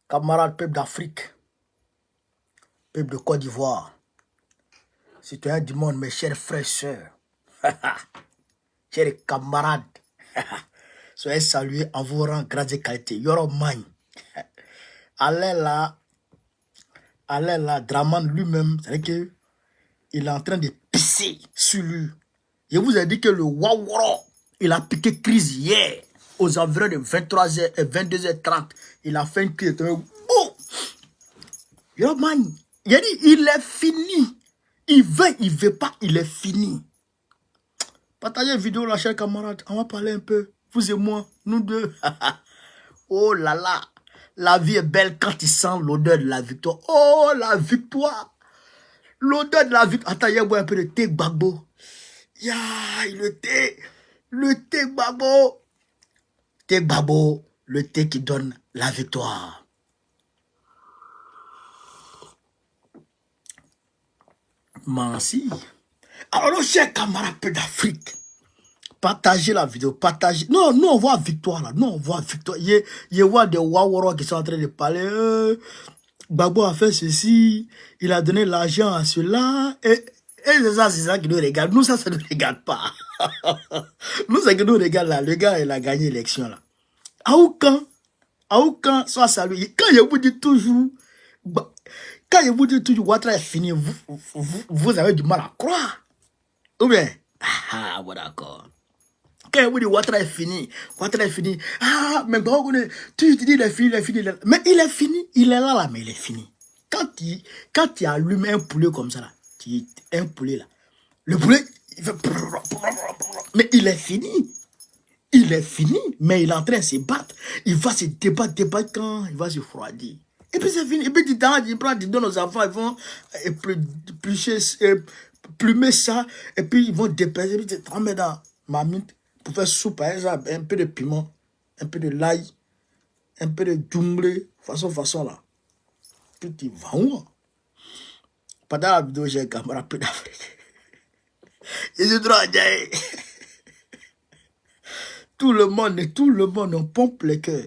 Camarades, peuple d'Afrique, peuple de Côte d'Ivoire, citoyens du monde, mes chers frères et sœurs, chers camarades, soyez salués en vos rangs, grades et qualités. Yoro man. Allez là, Draman lui-même, c'est que il est en train de pisser sur lui. Je vous ai dit que le Waworo, il a piqué crise hier, aux environs de 23h et 22h30. Il a fait une crise. Oh! Yo man, il a dit, il est fini. Il veut pas, il est fini. Partagez la vidéo là, chers camarades. On va parler un peu. Vous et moi, nous deux. Oh là là. La vie est belle quand il sent l'odeur de la victoire. Oh, la victoire. L'odeur de la victoire. Attends, il y a un peu de thé gbagbo. Ya, le thé. Le thé gbagbo. Thé gbagbo. Le thé qui donne la victoire. Merci. Alors, chers camarades d'Afrique, partagez la vidéo, partagez. Non, nous on voit victoire là. Nous on voit victoire. Il y a des Waworo qui sont en train de parler. Gbagbo a fait ceci, il a donné l'argent à cela. Et c'est ça qui nous regarde. Nous, ça ne nous regarde pas. Nous, c'est que nous regarde là. Le gars, il a gagné l'élection là. À aucun, soit salué. Quand je vous dis toujours, Ouattara est fini, vous avez du mal à croire. Ou bien, bon d'accord. Quand je vous dis Ouattara est fini, ah, mais tu dis il est fini, mais il est fini, il est là, mais il est fini. Quand tu allumes un poulet comme ça, là, un poulet là, le poulet, il fait... Mais il est fini. Il est fini, mais il est en train de se battre. Il va se débattre quand il va se refroidir. Et puis c'est fini. Et puis il donne aux enfants, ils vont plumer ça, et puis ils vont dépêcher, et puis tu te mets dans ma mine pour faire soupe, par exemple, un peu de piment, un peu de l'ail, un peu de djumblé, façon là. Puis tu vas où? Pendant la vidéo, j'ai un camarade peu d'Afrique. Et je dois dire, tout le monde, on pompe les cœurs.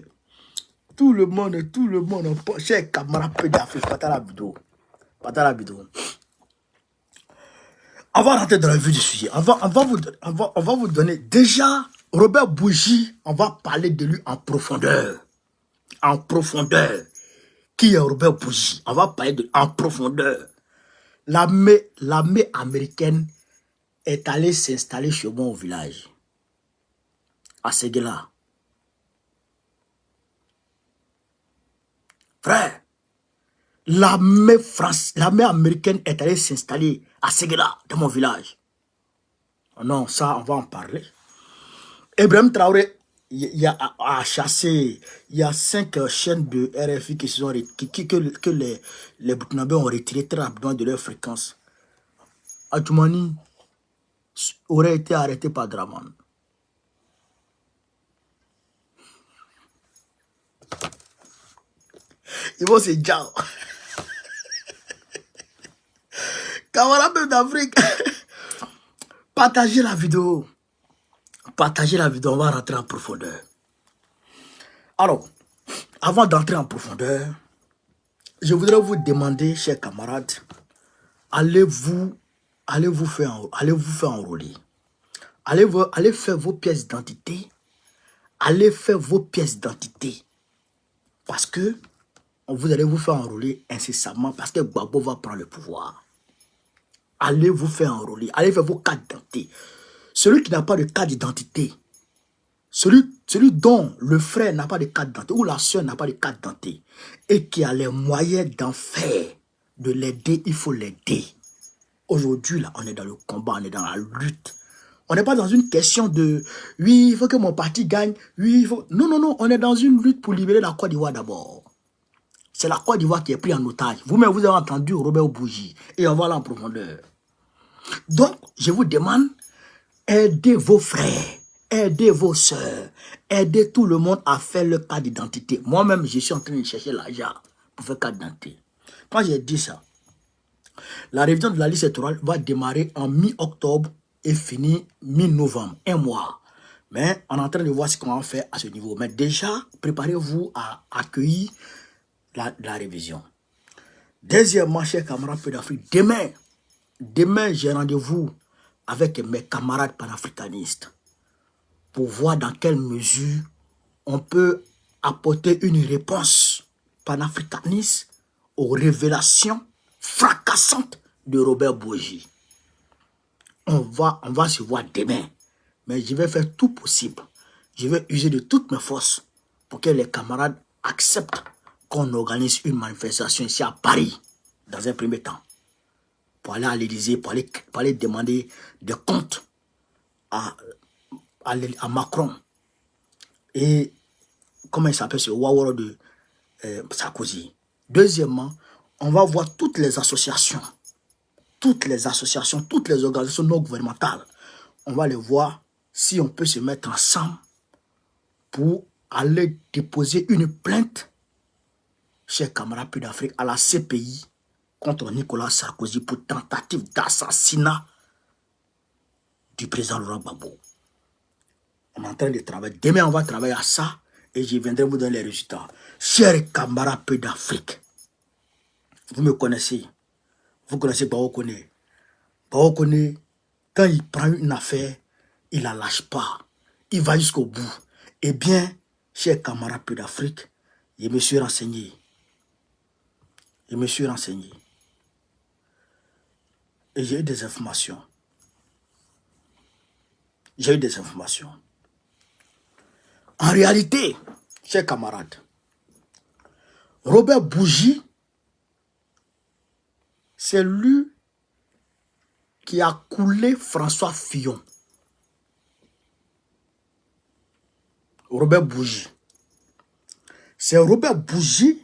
Tout le monde, on pompe. Cher camarade peu d'Afrique, partage la vidéo. On va rentrer dans le vif du sujet. On va vous donner déjà Robert Bougie. On va parler de lui en profondeur. En profondeur. Qui est Robert Bougie? On va parler de en profondeur. L'armée américaine est allée s'installer chez moi au village. À Séguéla. Frère, l'armée américaine est allée s'installer à Séguéla, dans mon village. Non, ça, on va en parler. Ibrahim Traoré, il a chassé, il y a 5 chaînes de RFI qui sont que les Burkinabés ont retiré très rapidement de leur fréquence. Atoumani aurait été arrêté par Draman. Ils vont se dire. Camarades d'Afrique, partagez la vidéo. Partagez la vidéo, on va rentrer en profondeur. Alors, avant d'entrer en profondeur, je voudrais vous demander, chers camarades, allez vous faire enrôler. Allez faire vos pièces d'identité. Allez faire vos pièces d'identité. Parce que vous allez vous faire enrôler incessamment parce que Gbagbo va prendre le pouvoir. Allez vous faire enrôler. Allez faire vos cartes d'identité. Celui qui n'a pas de carte d'identité, celui dont le frère n'a pas de carte d'identité ou la soeur n'a pas de carte d'identité et qui a les moyens d'en faire, de l'aider, il faut l'aider. Aujourd'hui, là, on est dans le combat, on est dans la lutte. On n'est pas dans une question de « oui, il faut que mon parti gagne, oui, il faut... » Non, non, non, on est dans une lutte pour libérer la Côte d'Ivoire d'abord. C'est la Côte d'Ivoire qui est prise en otage. Vous-même, vous avez entendu Robert Bougie et on va aller en profondeur. Donc, je vous demande, aidez vos frères, aidez vos soeurs, aidez tout le monde à faire le carte d'identité. Moi-même, je suis en train de chercher l'argent pour faire carte d'identité. Quand j'ai dit ça, la révision de la liste électorale va démarrer en mi-octobre et finir mi-novembre, 1 mois. Mais on est en train de voir ce qu'on va faire à ce niveau. Mais déjà, préparez-vous à accueillir la révision. Deuxièmement, chers camarades d'Afrique, demain j'ai rendez-vous avec mes camarades panafricanistes pour voir dans quelle mesure on peut apporter une réponse panafricaniste aux révélations fracassantes de Robert Bourgi. On va se voir demain, mais je vais faire tout possible. Je vais user de toutes mes forces pour que les camarades acceptent qu'on organise une manifestation ici à Paris, dans un premier temps, pour aller à l'Élysée, pour aller demander des comptes à Macron. Et comment il s'appelle ce Waworo de Sarkozy. Deuxièmement, on va voir toutes les associations, toutes les organisations non gouvernementales. On va les voir si on peut se mettre ensemble pour aller déposer une plainte, chers camarades d'Afrique, à la CPI contre Nicolas Sarkozy pour tentative d'assassinat du président Laurent Gbagbo. On est en train de travailler. Demain, on va travailler à ça et je viendrai vous donner les résultats. Chers camarades d'Afrique, vous me connaissez. Vous connaissez Bao Kone. Bao Kone, quand il prend une affaire, il ne la lâche pas. Il va jusqu'au bout. Eh bien, chers camarades d'Afrique, je me suis renseigné. Et j'ai eu des informations. En réalité, chers camarades, Robert Bourgi, c'est lui qui a coulé François Fillon. Robert Bourgi. C'est Robert Bourgi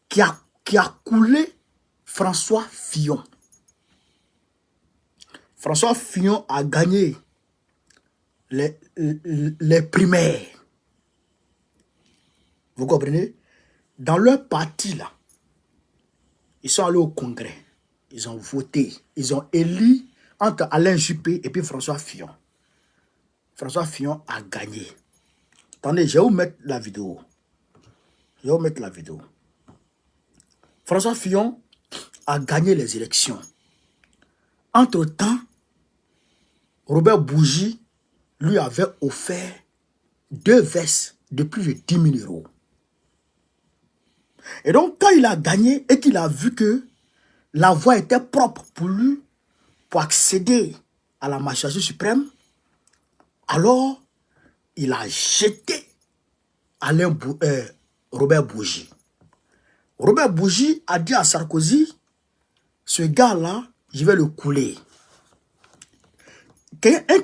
qui a coulé François Fillon. François Fillon a gagné les primaires. Vous comprenez? Dans leur parti, là, ils sont allés au Congrès. Ils ont voté. Ils ont élu entre Alain Juppé et puis François Fillon. François Fillon a gagné. Attendez, je vais vous mettre la vidéo. François Fillon a gagné les élections. Entre-temps, Robert Bourgi lui avait offert 2 vestes de plus de 10 000 €. Et donc, quand il a gagné et qu'il a vu que la voie était propre pour lui, pour accéder à la magistrature suprême, alors il a jeté Robert Bourgi. Robert Bourgi a dit à Sarkozy, ce gars-là, je vais le couler.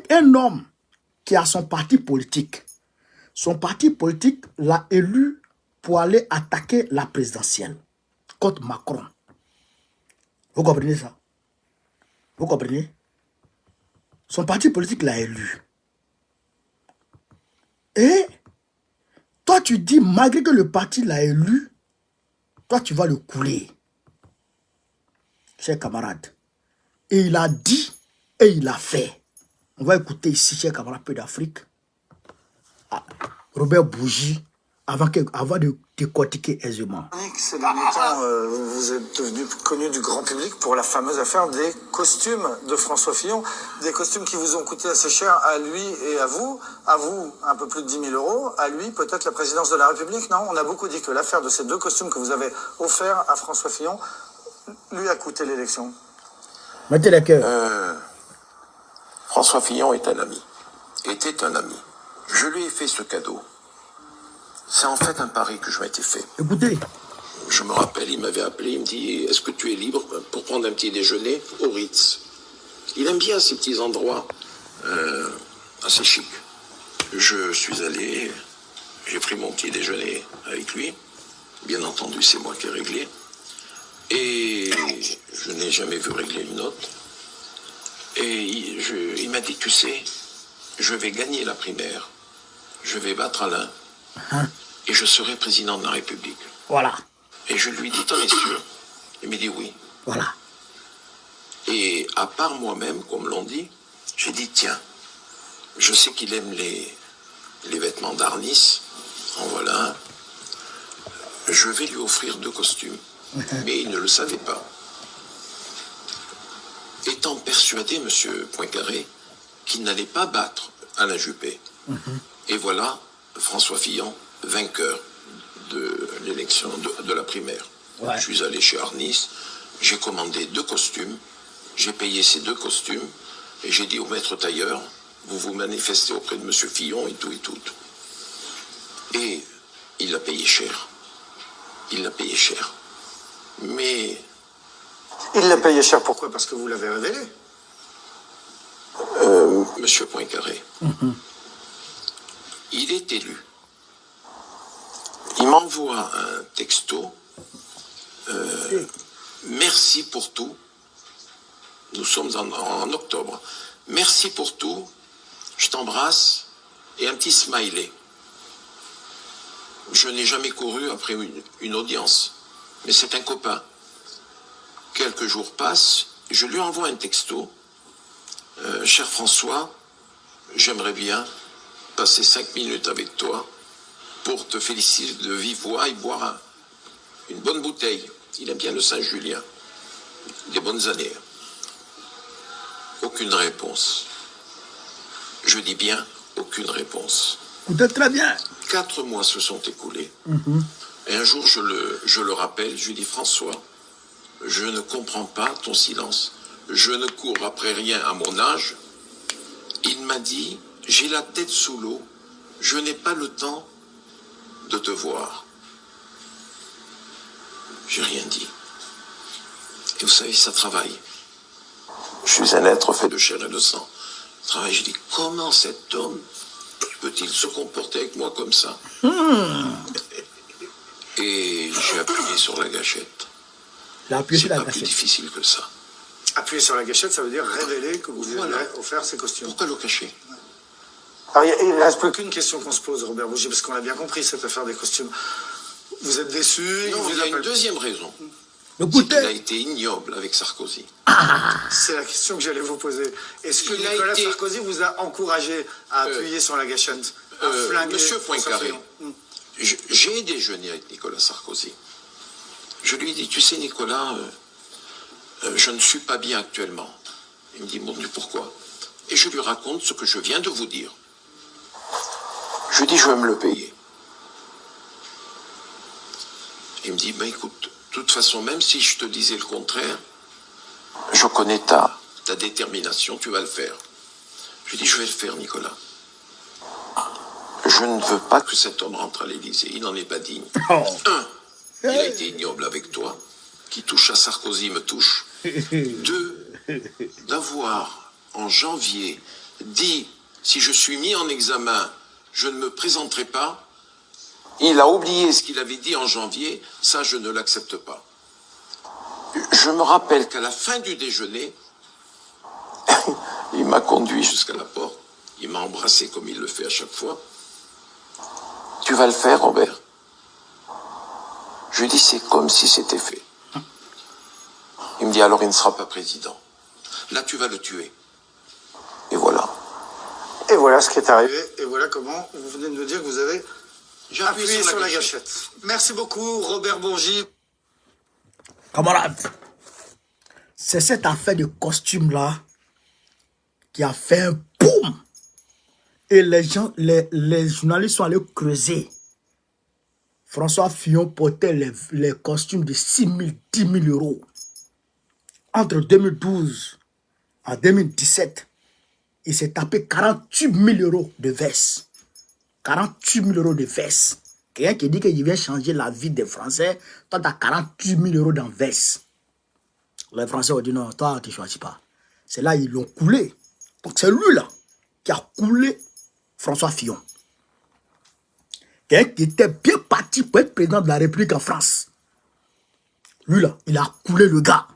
Un homme qui a son parti politique l'a élu pour aller attaquer la présidentielle contre Macron. Vous comprenez ça? Vous comprenez? Son parti politique l'a élu. Et toi, tu dis, malgré que le parti l'a élu, toi, tu vas le couler. Chers camarades. Et il a dit et il a fait. On va écouter ici, chers camarades d'Afrique, Robert Bourgi, avant de décortiquer aisément. Ces derniers temps, vous êtes devenu connu du grand public pour la fameuse affaire des costumes de François Fillon. Des costumes qui vous ont coûté assez cher à lui et à vous. À vous, un peu plus de 10 000 €. À lui, peut-être la présidence de la République. Non, on a beaucoup dit que l'affaire de ces 2 costumes que vous avez offerts à François Fillon lui a coûté l'élection. Mettez les cœurs. François Fillon était un ami. Je lui ai fait ce cadeau. C'est en fait un pari que je m'étais fait. Écoutez. Je me rappelle, il m'avait appelé, il me dit, est-ce que tu es libre pour prendre un petit déjeuner au Ritz? Il aime bien ces petits endroits assez chics. Je suis allé, j'ai pris mon petit déjeuner avec lui. Bien entendu, c'est moi qui ai réglé. Et je n'ai jamais vu régler une note. Et il m'a dit, tu sais, je vais gagner la primaire. Je vais battre Alain. Et je serai président de la République. Voilà. Et je lui dis, t'en es sûr? Il me dit oui. Voilà. Et à part moi-même, comme l'on dit, j'ai dit, tiens, je sais qu'il aime les vêtements d'Arnis. En voilà un. je vais lui offrir 2 costumes. Mais il ne le savait pas. Étant persuadé, monsieur Poincaré, qu'il n'allait pas battre Alain Juppé. Et voilà François Fillon, vainqueur de l'élection de la primaire. Ouais. Je suis allé chez Arnis, j'ai commandé 2 costumes, j'ai payé ces 2 costumes, et j'ai dit au maître tailleur, vous vous manifestez auprès de monsieur Fillon et tout et tout. Et il l'a payé cher. Il l'a payé cher. Mais Il l'a payé cher, pourquoi? Parce que vous l'avez révélé. monsieur Poincaré, il est élu. Il m'envoie un texto. Merci pour tout. Nous sommes en octobre. Merci pour tout. Je t'embrasse. Et un petit smiley. Je n'ai jamais couru après une audience. Mais c'est un copain. Quelques jours passent. Je lui envoie un texto. Cher François, j'aimerais bien passer 5 minutes avec toi pour te féliciter de vive voix et boire une bonne bouteille. Il aime bien le Saint-Julien. Des bonnes années. Aucune réponse. Je dis bien aucune réponse. Vous êtes très bien. 4 mois se sont écoulés. Et un jour, je le rappelle, je lui dis, François, je ne comprends pas ton silence. Je ne cours après rien à mon âge. Il m'a dit, j'ai la tête sous l'eau, je n'ai pas le temps de te voir. J'ai rien dit. Et vous savez, ça travaille. Je suis un être fait de chair et de sang. Travaille, je dis, comment cet homme peut-il se comporter avec moi comme ça? Et j'ai appuyé sur la gâchette. J'ai appuyé C'est sur la pas plus gâchette. difficile que ça. Appuyer sur la gâchette, ça veut dire révéler que vous lui Voilà. avez offert ces costumes. Pourquoi le cacher? Alors, il ne reste plus qu'une question qu'on se pose, Robert Bougie, parce qu'on a bien compris cette affaire des costumes. Vous êtes déçu? Non, il y a une deuxième raison. C'est Écoutez, qu'il a été ignoble avec Sarkozy. C'est la question que j'allais vous poser. Est-ce que Il a Nicolas été- Sarkozy vous a encouragé à appuyer sur la gâchette, à flinguer Monsieur François Poincaré, Fillon? j'ai déjeuné avec Nicolas Sarkozy. Je lui ai dit, tu sais Nicolas, je ne suis pas bien actuellement. Il me dit, mon Dieu, pourquoi? Et je lui raconte ce que je viens de vous dire. Je lui dis, je vais me le payer. Il me dit, ben écoute, de toute façon, même si je te disais le contraire, je connais ta détermination, tu vas le faire. Je lui dis, je vais le faire, Nicolas. Je ne veux pas que cet homme rentre à l'Élysée, il n'en est pas digne. Oh. Il a été ignoble avec toi, qui touche à Sarkozy me touche. 2, d'avoir en janvier dit, si je suis mis en examen, je ne me présenterai pas. Il a oublié ce qu'il avait dit en janvier, ça je ne l'accepte pas. Je me rappelle qu'à la fin du déjeuner, il m'a conduit jusqu'à la porte, il m'a embrassé comme il le fait à chaque fois. Tu vas le faire, Robert? Je lui dis, c'est comme si c'était fait. Il me dit, alors il ne sera pas président. Là, tu vas le tuer. Et voilà. Et voilà ce qui est arrivé. Et voilà comment vous venez de nous dire que vous avez J'ai appuyé sur la gâchette. Merci beaucoup, Robert Bourgi. camarades, c'est cette affaire de costume-là qui a fait un boum. Et les gens, les journalistes sont allés creuser. François Fillon portait les costumes de 6 000, 10 000 euros. Entre 2012 et 2017, il s'est tapé 48 000 euros de veste. 48 000 euros de veste. Quelqu'un qui dit qu'il vient changer la vie des Français, toi, tu as 48 000 euros dans veste. Les Français ont dit non, toi, tu ne choisis pas. C'est là ils l'ont coulé. Donc c'est lui-là qui a coulé François Fillon. Quelqu'un qui était bien parti pour être président de la République en France. Lui-là, il a coulé le gars.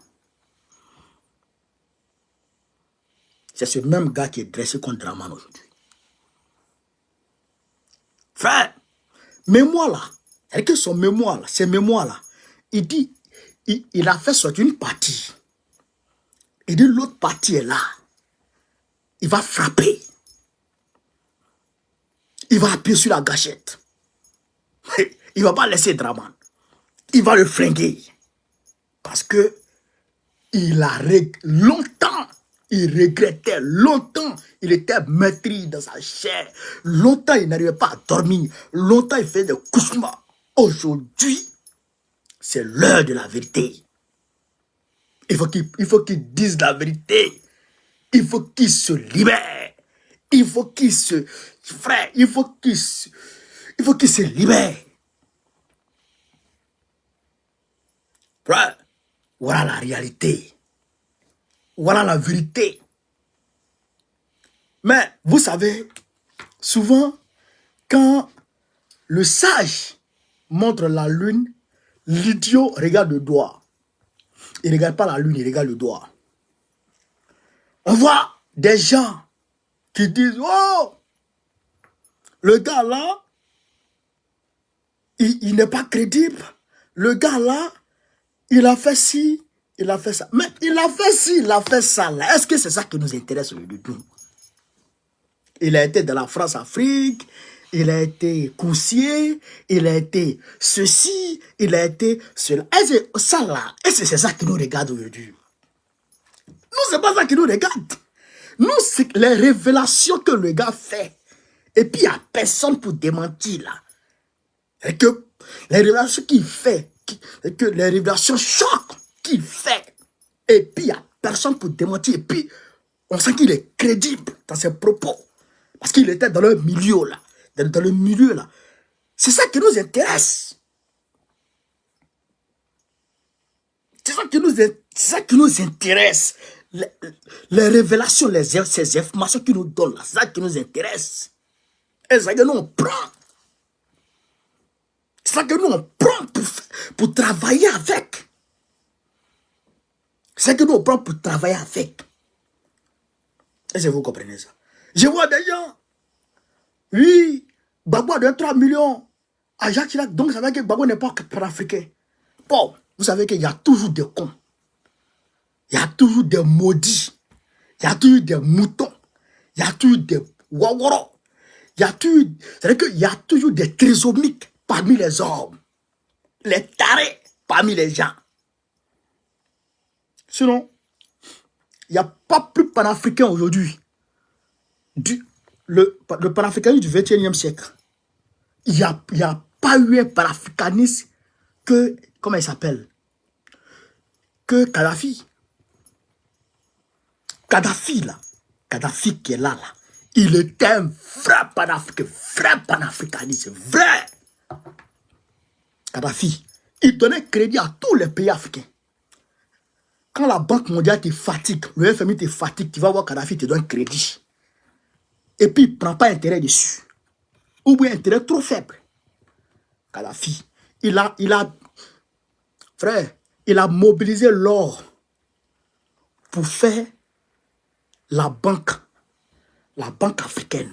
C'est ce même gars qui est dressé contre Draman aujourd'hui. Frère, mémoire là, c'est que son mémoire là, ses mémoires là, il dit, il a fait sortir une partie. Il dit l'autre partie est là. Il va frapper. Il va appuyer sur la gâchette. Il ne va pas laisser Draman. il va le flinguer. Parce que longtemps, il regrettait, longtemps, il était meurtri dans sa chair. Longtemps, il n'arrivait pas à dormir. Longtemps, il faisait des cauchemars. Aujourd'hui, c'est l'heure de la vérité. Il faut qu'il dise la vérité. Il faut qu'il se libère. Il faut qu'il se... Frère, il faut qu'il se libère. Frère, voilà la réalité. Voilà la vérité. Mais vous savez, souvent, quand le sage montre la lune, l'idiot regarde le doigt. Il ne regarde pas la lune, il regarde le doigt. On voit des gens qui disent, oh, le gars là, il n'est pas crédible. Le gars là, il a fait ci, il a fait ça. Mais il a fait ci, il a fait ça là. Est-ce que c'est ça qui nous intéresse aujourd'hui? Il a été dans la France-Afrique, il a été coursier, il a été ceci, il a été cela. Est-ce que ça là, est-ce que c'est ça qui nous regarde aujourd'hui? Nous, c'est pas ça qui nous regarde. Nous, c'est les révélations que le gars fait. Et puis, il n'y a personne pour démentir là. Et que les révélations qu'il fait, que les révélations choquent qu'il fait. Et puis, il n'y a personne pour démentir. Et puis, on sent qu'il est crédible dans ses propos. Parce qu'il était dans le milieu là. Dans le milieu là. C'est ça qui nous intéresse. C'est ça qui nous intéresse. Les révélations, ces informations qui nous donnent là. C'est ça qui nous intéresse. Et c'est ça que nous on prend. C'est ça que nous on prend pour travailler avec. C'est ça que nous on prend pour travailler avec. Est-ce que vous comprenez ça? Je vois des gens. Oui, Gbagbo a donné 3 millions à Jacques Chirac. Donc ça veut dire que Gbagbo n'est pas panafricain. Bon, vous savez qu'il y a toujours des cons. Il y a toujours des maudits. Il y a toujours des moutons. Il y a toujours des wawaros. C'est-à-dire qu'il y a toujours des trisomiques parmi les hommes. Les tarés parmi les gens. Sinon, il n'y a pas plus panafricain aujourd'hui. Le panafricanisme du 21e siècle. Il n'y a pas eu un panafricanisme que, comment il s'appelle? Que Kadhafi. Kadhafi là. Kadhafi qui est là. Il était un vrai panafricaniste, vrai. Kadhafi, il donnait crédit à tous les pays africains. Quand la Banque mondiale te fatigue, le FMI te fatigue, tu vas voir Kadhafi te donne crédit. Et puis, il ne prend pas intérêt dessus. Ou bien intérêt trop faible. Kadhafi, frère, il a mobilisé l'or pour faire la banque africaine.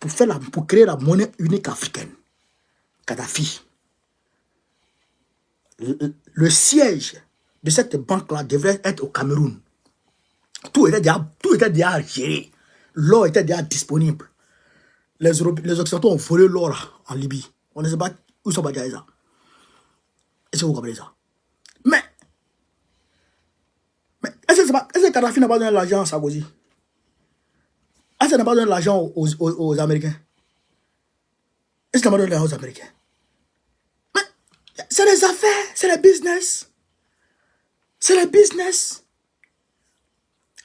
Pour créer la monnaie unique africaine. Kadhafi. Le siège de cette banque-là devrait être au Cameroun. Tout était déjà géré. L'or était déjà disponible. Les Occidentaux ont volé l'or en Libye. On ne sait pas où sont basés ça. Est-ce que vous comprenez ça? Mais est-ce que Kadhafi n'a pas donné l'argent à Sarkozy? Est-ce qu'il n'a pas donné l'argent aux Américains? Est-ce qu'il n'a pas donné l'argent aux Américains? Mais c'est les affaires, c'est le business. C'est le business.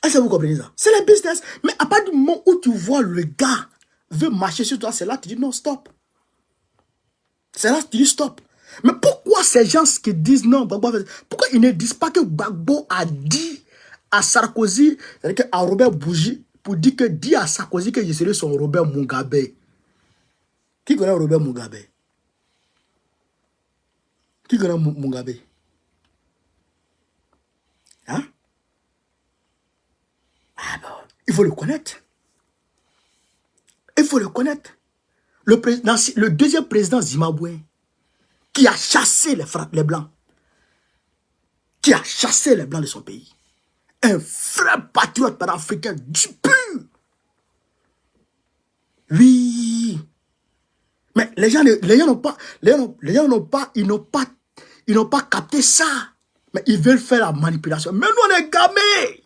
Est-ce que vous comprenez ça? C'est le business. Mais à partir du moment où tu vois le gars veut marcher sur toi, c'est là que tu dis non, stop. C'est là que tu dis stop. Mais pourquoi ces gens qui disent non, pourquoi ils ne disent pas que Gbagbo a dit à Sarkozy, c'est-à-dire à Robert Bougie, pour dire que dit à Sarkozy que je serai son Robert Mugabe? Qui connaît Robert Mugabe? Qui connaît Mugabe? Hein? Ah bon, il faut le connaître. Il faut le connaître. Le deuxième président zimbabwéen qui a chassé les Blancs. Qui a chassé les Blancs de son pays. Un vrai patriote panafricain du pur. Oui. Mais les gens n'ont pas Ils n'ont pas capté ça. Mais ils veulent faire la manipulation. Mais nous, on est gamés.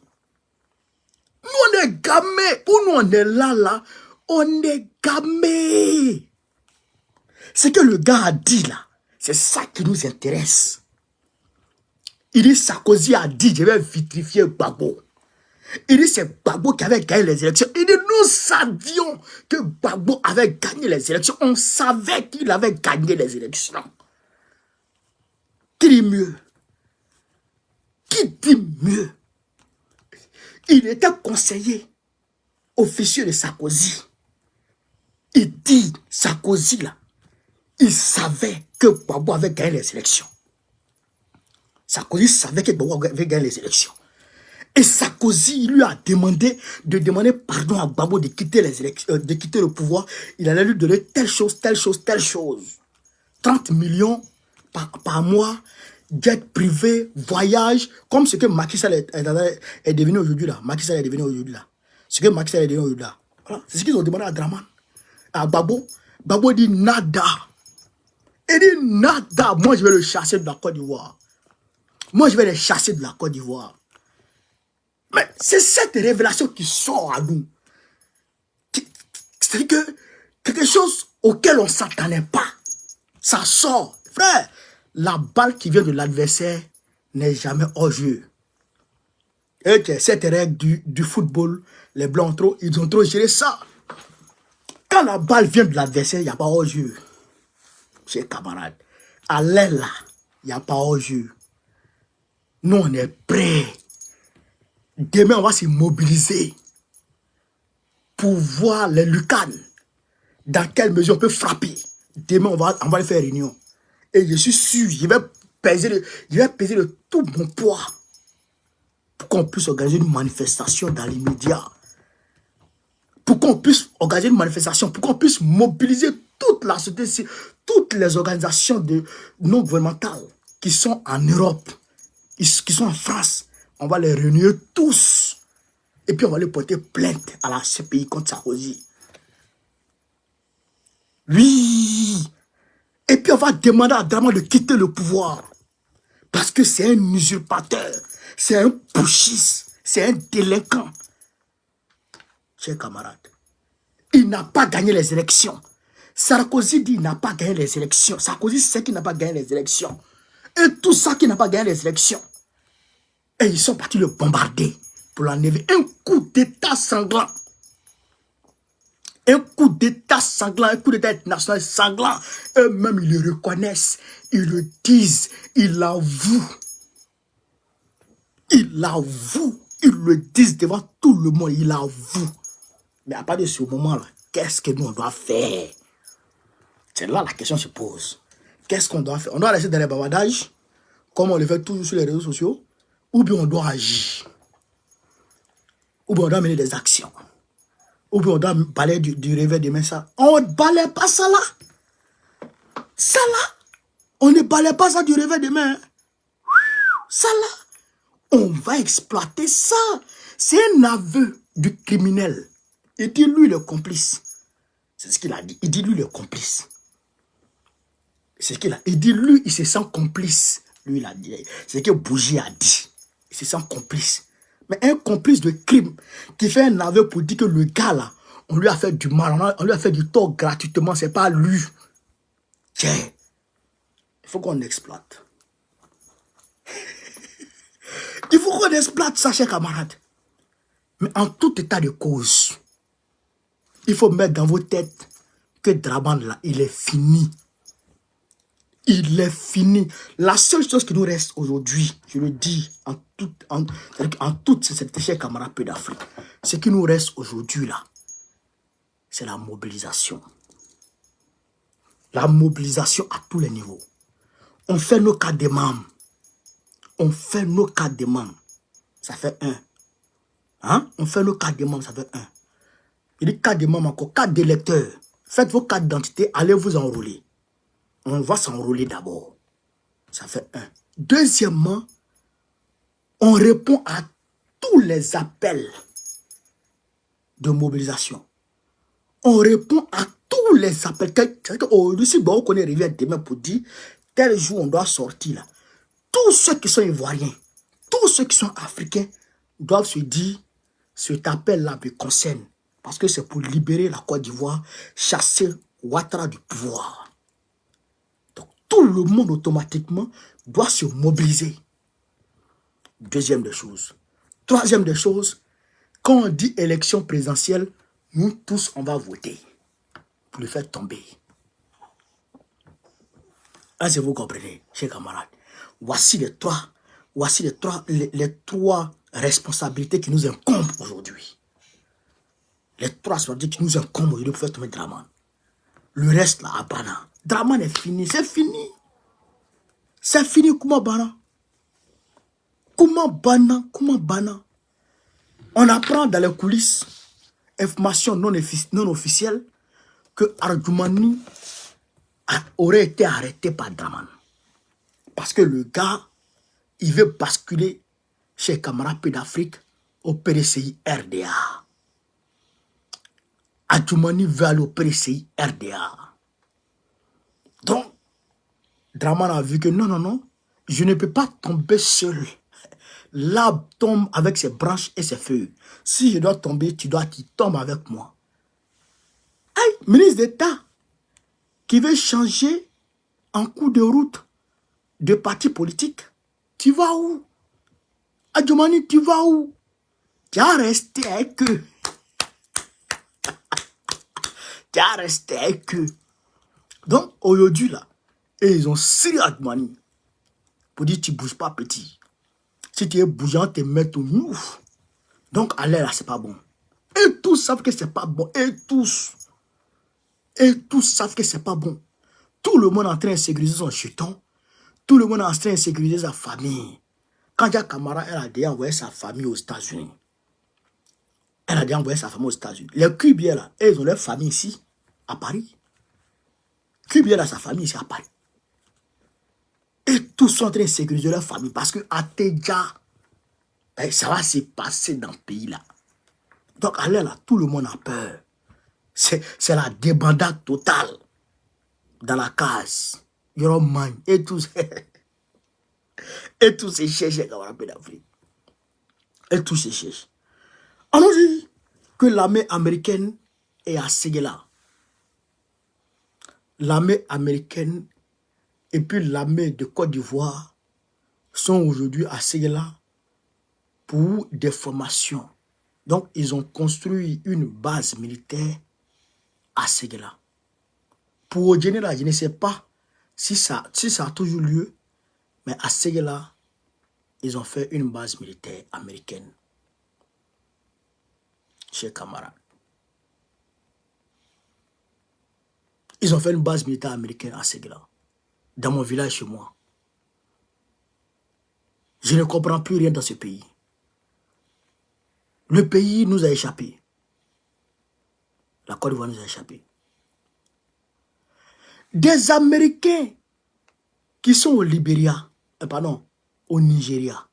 Nous, on est gamés. Où nous, on est là, on est gamés. Ce que le gars a dit là, c'est ça qui nous intéresse. Il dit Sarkozy a dit, je vais vitrifier Gbagbo. Il dit c'est Gbagbo qui avait gagné les élections. Il dit nous savions que Gbagbo avait gagné les élections. On savait qu'il avait gagné les élections. Qui dit mieux? Qui dit mieux? Il était conseiller officieux de Sarkozy. Il dit Sarkozy là, il savait que Gbagbo avait gagné les élections. Sarkozy savait que Gbagbo avait gagné les élections. Et Sarkozy lui a demandé de demander pardon à Gbagbo de quitter les élections, de quitter le pouvoir. Il allait lui donner telle chose, telle chose, telle chose. 30 millions par mois, jet privé, voyage, comme ce que Macky Sall est devenu aujourd'hui là. Macky Sall est devenu aujourd'hui là. Ce que Macky Sall est devenu aujourd'hui là. Voilà. C'est ce qu'ils ont demandé à Draman. À Gbagbo. Gbagbo dit nada. Il dit nada. Moi je vais le chasser de la Côte d'Ivoire. Moi je vais le chasser de la Côte d'Ivoire. Mais c'est cette révélation qui sort à nous. C'est que quelque chose auquel on ne s'attendait pas. Ça sort. Frère, la balle qui vient de l'adversaire n'est jamais hors jeu. Et cette règle du football, les Blancs ils ont trop géré ça. Quand la balle vient de l'adversaire, il n'y a pas hors jeu. Chers camarades, à l'aile là, il n'y a pas hors jeu. Nous, on est prêts. Demain, on va se mobiliser pour voir les lucanes. Dans quelle mesure on peut frapper. Demain, on va les faire réunion. Et je suis sûr, je vais peser de tout mon poids pour qu'on puisse organiser une manifestation dans l'immédiat. Pour qu'on puisse organiser une manifestation, pour qu'on puisse mobiliser toute la société, toutes les organisations non gouvernementales qui sont en Europe, qui sont en France. On va les réunir tous. Et puis on va les porter plainte à la CPI contre Sarkozy. Oui. Et puis on va demander à Draman de quitter le pouvoir. Parce que c'est un usurpateur. C'est un putschiste. C'est un délinquant. Chers camarades, il n'a pas gagné les élections. Sarkozy dit qu'il n'a pas gagné les élections. Sarkozy sait qu'il n'a pas gagné les élections. Et tout ça qui n'a pas gagné les élections. Et ils sont partis le bombarder pour l'enlever. Un coup d'état sanglant. Un coup d'état sanglant, un coup d'état national sanglant. Eux-mêmes, ils le reconnaissent. Ils le disent. Ils l'avouent. Ils l'avouent. Ils le disent devant tout le monde. Ils l'avouent. Mais à partir de ce moment-là, qu'est-ce que nous, on doit faire? C'est là la question se pose. Qu'est-ce qu'on doit faire? On doit rester dans les bavardages, comme on le fait toujours sur les réseaux sociaux, ou bien on doit agir. Ou bien on doit mener des actions. Ou bien on doit balayer du réveil demain ça. On ne balaye pas ça là. Ça là. On ne balaye pas ça du réveil demain. Hein. Ça là. On va exploiter ça. C'est un aveu du criminel. Il dit lui le complice. C'est ce qu'il a dit. Il dit lui le complice. C'est ce qu'il a. Il dit lui il se sent complice. Lui il a dit. C'est ce que Bougie a dit. Il se sent complice. Mais un complice de crime qui fait un aveu pour dire que le gars là, on lui a fait du mal, on lui a fait du tort gratuitement, c'est pas lui. Tiens, il faut qu'on exploite. Il faut qu'on exploite ça, chers camarades. Mais en tout état de cause, il faut mettre dans vos têtes que Draman là, il est fini. Il est fini. La seule chose qui nous reste aujourd'hui, je le dis en toute cette chers camarades peu d'Afrique, ce qui nous reste aujourd'hui là, c'est la mobilisation. La mobilisation à tous les niveaux. On fait nos cartes de membres. On fait nos cartes de membres. Ça fait 1. Hein? On fait nos cartes de membres, ça fait 1. Il dit cartes de membres encore, cartes d'électeurs. Faites vos cartes d'identité, allez vous enrôler. On va s'enrôler d'abord. Ça fait 1. Deuxièmement, on répond à tous les appels de mobilisation. On répond à tous les appels. Aujourd'hui, si on connaît Rivière demain pour dire tel jour on doit sortir là, tous ceux qui sont ivoiriens, tous ceux qui sont africains doivent se dire, cet appel-là me concerne. Parce que c'est pour libérer la Côte d'Ivoire, chasser Ouattara du pouvoir. Donc tout le monde automatiquement doit se mobiliser. Deuxième des choses. Troisième des choses, quand on dit élection présidentielle, nous tous on va voter pour le faire tomber. Là, si vous comprenez, chers camarades, voici les trois responsabilités qui nous incombent aujourd'hui. Les trois responsabilités qui nous incombent aujourd'hui pour faire tomber Dramane. Le reste là, à Bana. Dramane est fini, c'est fini. C'est fini, comment Bana? Comment Bana? On apprend dans les coulisses, information non officielle, que Arjoumani aurait été arrêté par Dramane. Parce que le gars, il veut basculer chez camarades Pays d'Afrique au PDCI RDA. Adjoumani veut aller au PDCI RDA. Donc, Dramane a vu que non, je ne peux pas tomber seul. L'arbre tombe avec ses branches et ses feuilles. Si je dois tomber, tu tombes avec moi. Hey, ministre d'État qui veut changer en cours de route de parti politique, tu vas où? Adjoumani, tu vas où? Tu as resté avec eux. Tu as resté avec eux. Donc, aujourd'hui, là, et ils ont scié Adjoumani pour dire, tu ne bouges pas, petit. Si tu es bougeant, tu te mets au mouf. Donc, allez là, c'est pas bon. Et tous savent que c'est pas bon. Et tous savent que c'est pas bon. Tout le monde est en train de sécuriser son jeton. Tout le monde est en train de sécuriser sa famille. Quand Dia Camara, elle a déjà envoyé sa famille aux États-Unis. Les Cubiers, là, ils ont leur famille ici, à Paris. Cubier a sa famille ici, à Paris. Et tous sont en train de sécuriser leur famille parce que à Teja, ça va se passer dans le pays là. Donc, allez là, tout le monde a peur. C'est la débandade totale dans la case. Yoroman et tous ces chercheurs d'Afrique. Et tous ces chercheurs. On nous dit que l'armée américaine est à Séguéla. L'armée américaine et puis l'armée de Côte d'Ivoire sont aujourd'hui à Séguéla pour des formations. Donc, ils ont construit une base militaire à Séguéla. Pour Odjenera, je ne sais pas si ça a toujours lieu, mais à Séguéla, ils ont fait une base militaire américaine. Chers camarades. Ils ont fait une base militaire américaine à Séguéla. Dans mon village chez moi. Je ne comprends plus rien dans ce pays. Le pays nous a échappé. La Côte d'Ivoire nous a échappé. Des Américains qui sont au Libéria, au Nigeria,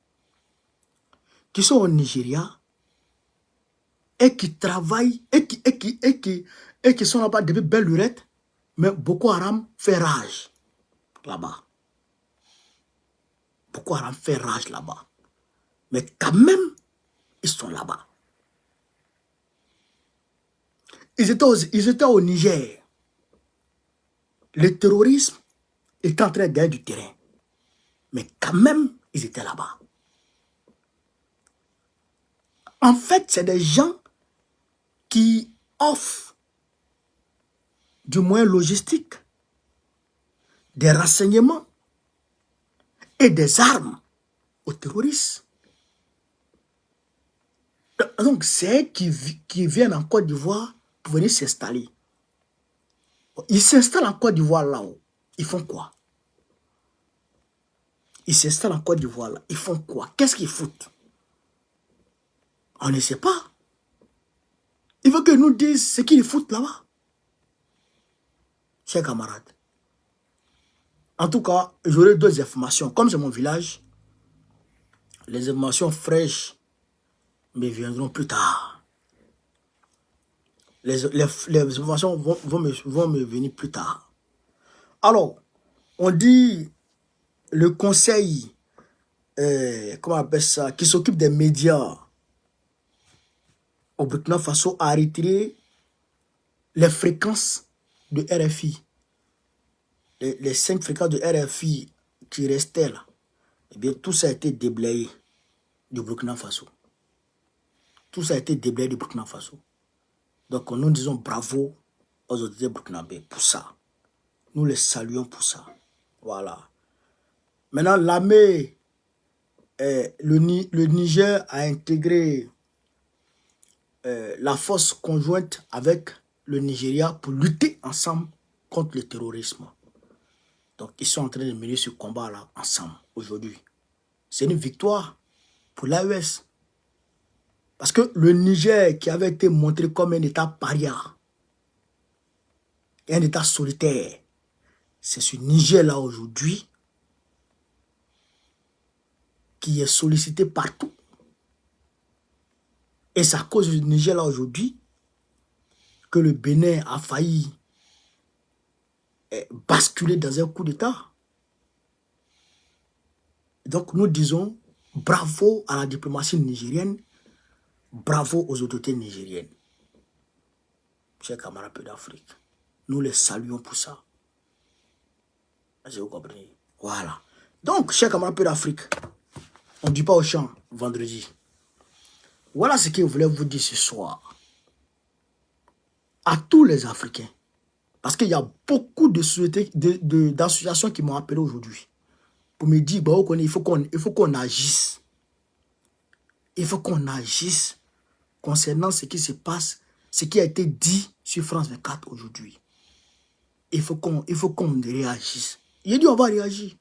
et qui travaillent, et qui sont là-bas depuis belle lurette, mais Boko Haram fait rage là-bas. Boko Haram fait rage là-bas. Mais quand même, ils sont là-bas. Ils étaient au Niger. Le terrorisme est en train de gagner du terrain. Mais quand même, ils étaient là-bas. En fait, c'est des gens qui offrent du moyen logistique, des renseignements et des armes aux terroristes. Donc, c'est eux qui viennent en Côte d'Ivoire pour venir s'installer. Ils s'installent en Côte d'Ivoire là-haut. Ils font quoi? Ils s'installent en Côte d'Ivoire là. Ils font quoi? Qu'est-ce qu'ils foutent? On ne sait pas. Il veut que nous disent ce qu'ils foutent là-bas. Chers camarades. En tout cas, j'aurai deux informations. Comme c'est mon village, les informations fraîches me viendront plus tard. Les informations vont me venir plus tard. Alors, on dit le conseil, comment on appelle ça, qui s'occupe des médias au Burkina Faso a retiré les fréquences de RFI. Les 5 fréquences de RFI qui restaient là, eh bien, tout ça a été déblayé du Burkina Faso. Tout ça a été déblayé du Burkina Faso. Donc, nous disons bravo aux autorités burkinabées pour ça. Nous les saluons pour ça. Voilà. Maintenant, l'armée, le Niger a intégré la force conjointe avec le Nigeria pour lutter ensemble contre le terrorisme. Donc, ils sont en train de mener ce combat-là ensemble aujourd'hui. C'est une victoire pour l'AES. Parce que le Niger, qui avait été montré comme un État paria, un État solitaire, c'est ce Niger-là aujourd'hui qui est sollicité partout. Et c'est à cause du Niger-là aujourd'hui que le Bénin a failli basculer dans un coup d'État. Donc nous disons bravo à la diplomatie nigérienne, bravo aux autorités nigériennes. Chers camarades d'Afrique, nous les saluons pour ça. Vous comprenez? Voilà. Donc, chers camarades d'Afrique, on ne dit pas au champ vendredi. Voilà ce que je voulais vous dire ce soir. À tous les Africains. Parce qu'il y a beaucoup de sociétés, d'associations qui m'ont appelé aujourd'hui. Pour me dire, bah, il faut qu'on agisse. Il faut qu'on agisse concernant ce qui se passe, ce qui a été dit sur France 24 aujourd'hui. Il faut qu'on réagisse. J'ai dit on va réagir.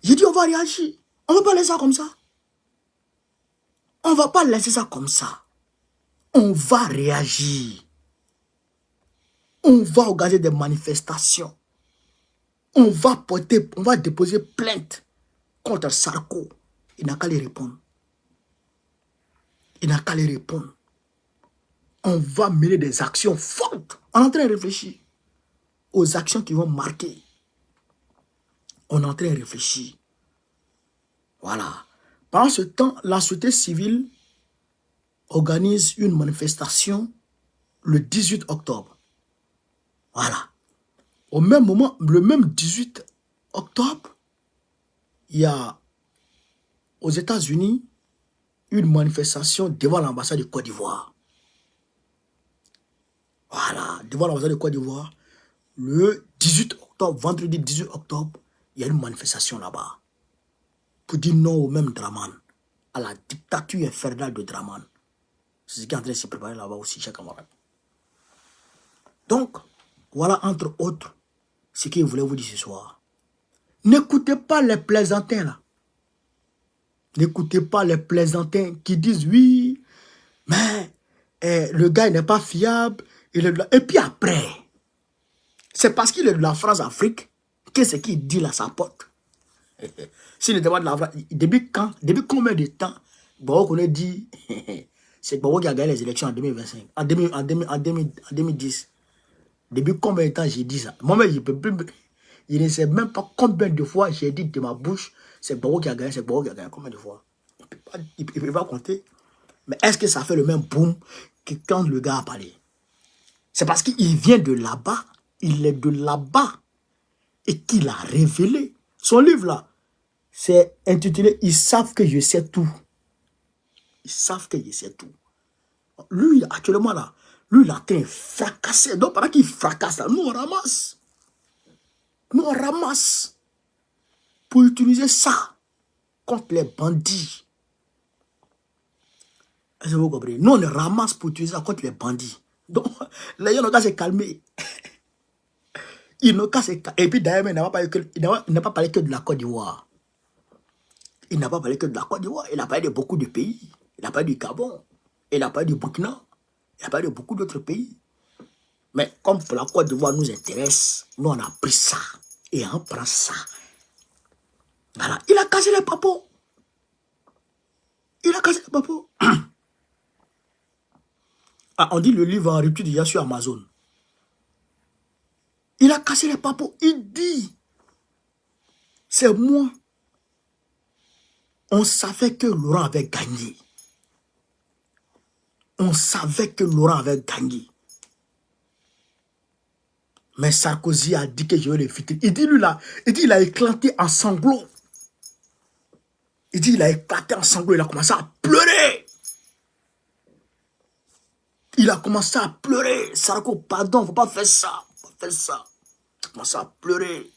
J'ai dit on va réagir. On ne va pas laisser ça comme ça. On ne va pas laisser ça comme ça. On va réagir. On va organiser des manifestations. On va déposer plainte contre Sarko. Il n'a qu'à les répondre. Il n'a qu'à les répondre. On va mener des actions fortes. On est en train de réfléchir aux actions qui vont marquer. On est en train de réfléchir. Voilà. Pendant ce temps, la société civile organise une manifestation le 18 octobre. Voilà. Au même moment, le même 18 octobre, il y a aux États-Unis une manifestation devant l'ambassade de Côte d'Ivoire. Voilà, devant l'ambassade de Côte d'Ivoire, le 18 octobre, vendredi 18 octobre, il y a une manifestation là-bas pour dire non au même Draman, à la dictature infernale de Draman. C'est ce qui est en train de se préparer là-bas aussi, chers camarades. Donc, voilà entre autres ce que je voulais vous dire ce soir. N'écoutez pas les plaisantins là. N'écoutez pas les plaisantins qui disent oui, mais le gars n'est pas fiable. Et puis après, c'est parce qu'il est de la France-Afrique que ce qu'il dit là, ça porte. S'il n'était pas de la France, depuis combien de temps, Barrow a dit, c'est Barrow qui a gagné les élections en 2025, en 2010. Depuis combien de temps j'ai dit ça? Moi-même, je ne sais même pas combien de fois j'ai dit de ma bouche, c'est Barrow qui a gagné, c'est Barrow qui a gagné. Combien de fois? Il ne peut pas compter. Mais est-ce que ça fait le même boom que quand le gars a parlé? C'est parce qu'il vient de là-bas, il est de là-bas, et qu'il a révélé. Son livre là, c'est intitulé « Ils savent que je sais tout ». Ils savent que je sais tout. Lui, actuellement là, lui, il a été fracassé. Donc, pendant qu'il fracasse là, nous on ramasse. Nous on ramasse pour utiliser ça contre les bandits. Est-ce que vous comprenez? Nous on ramasse pour utiliser ça contre les bandits. Donc, les gens n'ont qu'à se calmer. Ils n'ont qu'à se calmer. Et puis d'ailleurs, il n'a pas parlé que de la Côte d'Ivoire. Il n'a pas parlé que de la Côte d'Ivoire. Il a parlé de beaucoup de pays. Il a parlé du Gabon. Il a parlé du Burkina. Il a parlé de beaucoup d'autres pays. Mais comme la Côte d'Ivoire nous intéresse, nous on a pris ça. Et on prend ça. Voilà. Il a cassé les papos. Il a cassé les papos. Ah, on dit le livre en rupture déjà sur Amazon. Il a cassé les papos. Il dit C'est moi. On savait que Laurent avait gagné. On savait que Laurent avait gagné. Mais Sarkozy a dit que je vais le filtrer. Il dit, lui là, il a éclaté en sanglots. Il dit, il a éclaté en sanglots. Il a commencé à pleurer. Il a commencé à pleurer. Sarko, pardon, faut pas faire ça. Faut pas faire ça. Il a commencé à pleurer.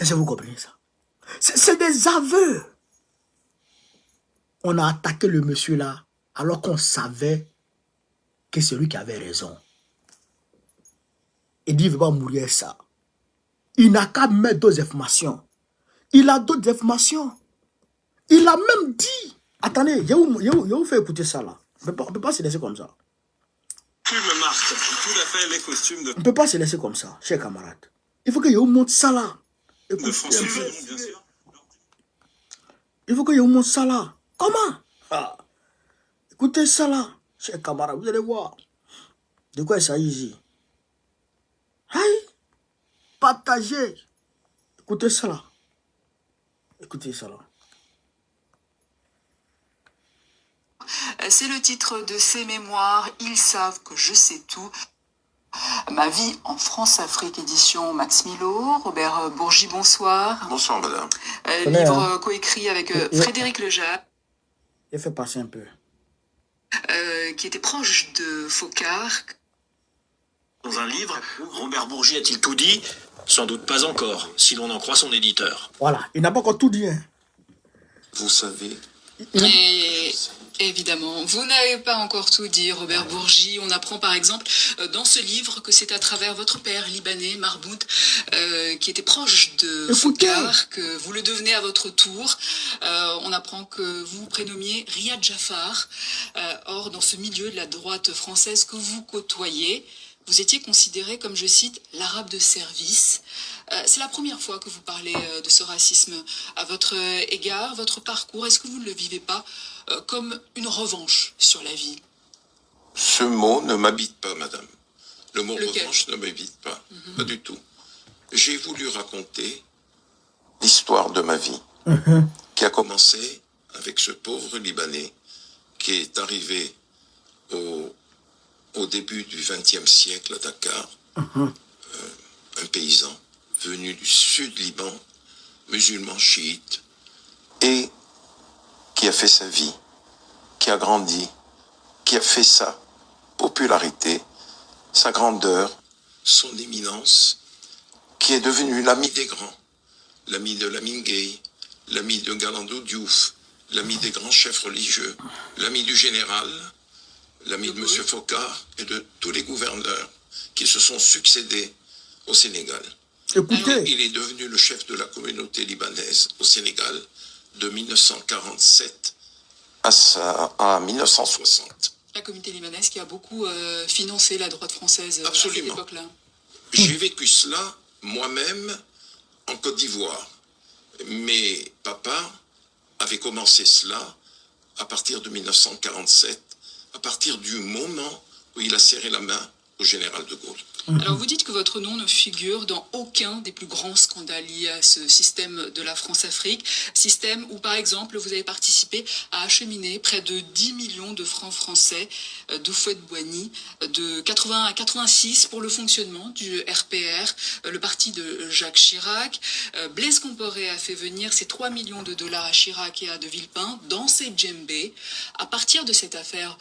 Est-ce que vous comprenez ça? C'est des aveux. On a attaqué le monsieur là, alors qu'on savait que c'est lui qui avait raison. Il dit, il ne veut pas mourir ça. Il n'a qu'à mettre d'autres informations. Il a d'autres informations. Il a même dit, attendez, je vous fais écouter ça là. On ne peut pas se laisser comme ça. Me marque tout à fait les costumes On ne peut pas se laisser comme ça, chers camarades. Il faut que je vous montre ça là. de François Fillon, bien sûr. Il faut que je vous montre ça là. Comment? Écoutez ça là, chers camarades, vous allez voir. De quoi il s'agit ici? Aïe, partagez. Écoutez ça là. Écoutez ça là. C'est le titre de ses mémoires, Ils savent que je sais tout. Ma vie en France-Afrique, édition Max Milo. Robert Bourgi, bonsoir. Bonsoir, madame. Livre coécrit avec Frédéric Lejade, Il fait passer un peu. qui était proche de Focard. Dans un livre, Robert Bourgi a-t-il tout dit? Sans doute pas encore, si l'on en croit son éditeur. Voilà, il n'a pas encore tout dit. Hein. Vous savez, Et évidemment, vous n'avez pas encore tout dit, Robert Bourgi. On apprend par exemple dans ce livre que c'est à travers votre père libanais, Marbout, qui était proche de Focard, que vous le devenez à votre tour. On apprend que vous vous prénommiez Riyad Jafar. Or, dans ce milieu de la droite française que vous côtoyez, vous étiez considéré comme, je cite, l'arabe de service. C'est la première fois que vous parlez de ce racisme à votre égard, votre parcours. Est-ce que vous ne le vivez pas comme une revanche sur la vie? ce mot ne m'habite pas, madame. Le mot Lequel? revanche ne m'habite pas, pas du tout. J'ai voulu raconter l'histoire de ma vie, qui a commencé avec ce pauvre Libanais qui est arrivé au début du XXe siècle à Dakar, un paysan venu du sud Liban, musulman chiite, et qui a fait sa vie, qui a grandi, qui a fait sa popularité, sa grandeur, son éminence, qui est devenu l'ami des grands, l'ami de Lamine Gueye, l'ami de Galandou Diouf, l'ami des grands chefs religieux, l'ami du général, l'ami de M. Focard et de tous les gouverneurs qui se sont succédés au Sénégal. Écoutez. Il est devenu le chef de la communauté libanaise au Sénégal de 1947 à 1960. La communauté libanaise qui a beaucoup financé la droite française à cette Absolument. époque-là. J'ai vécu cela moi-même en Côte d'Ivoire. Mes papas avaient commencé cela à partir de 1947, à partir du moment où il a serré la main au général de Gaulle. Alors vous dites que votre nom ne figure dans aucun des plus grands scandales liés à ce système de la France-Afrique, système où par exemple vous avez participé à acheminer près de 10 millions de francs français d'Houphouët-Boigny de 80 à 86 pour le fonctionnement du RPR, le parti de Jacques Chirac. Blaise Compaoré a fait venir ces 3 millions de dollars à Chirac et à De Villepin dans ses djembés. À partir de cette affaire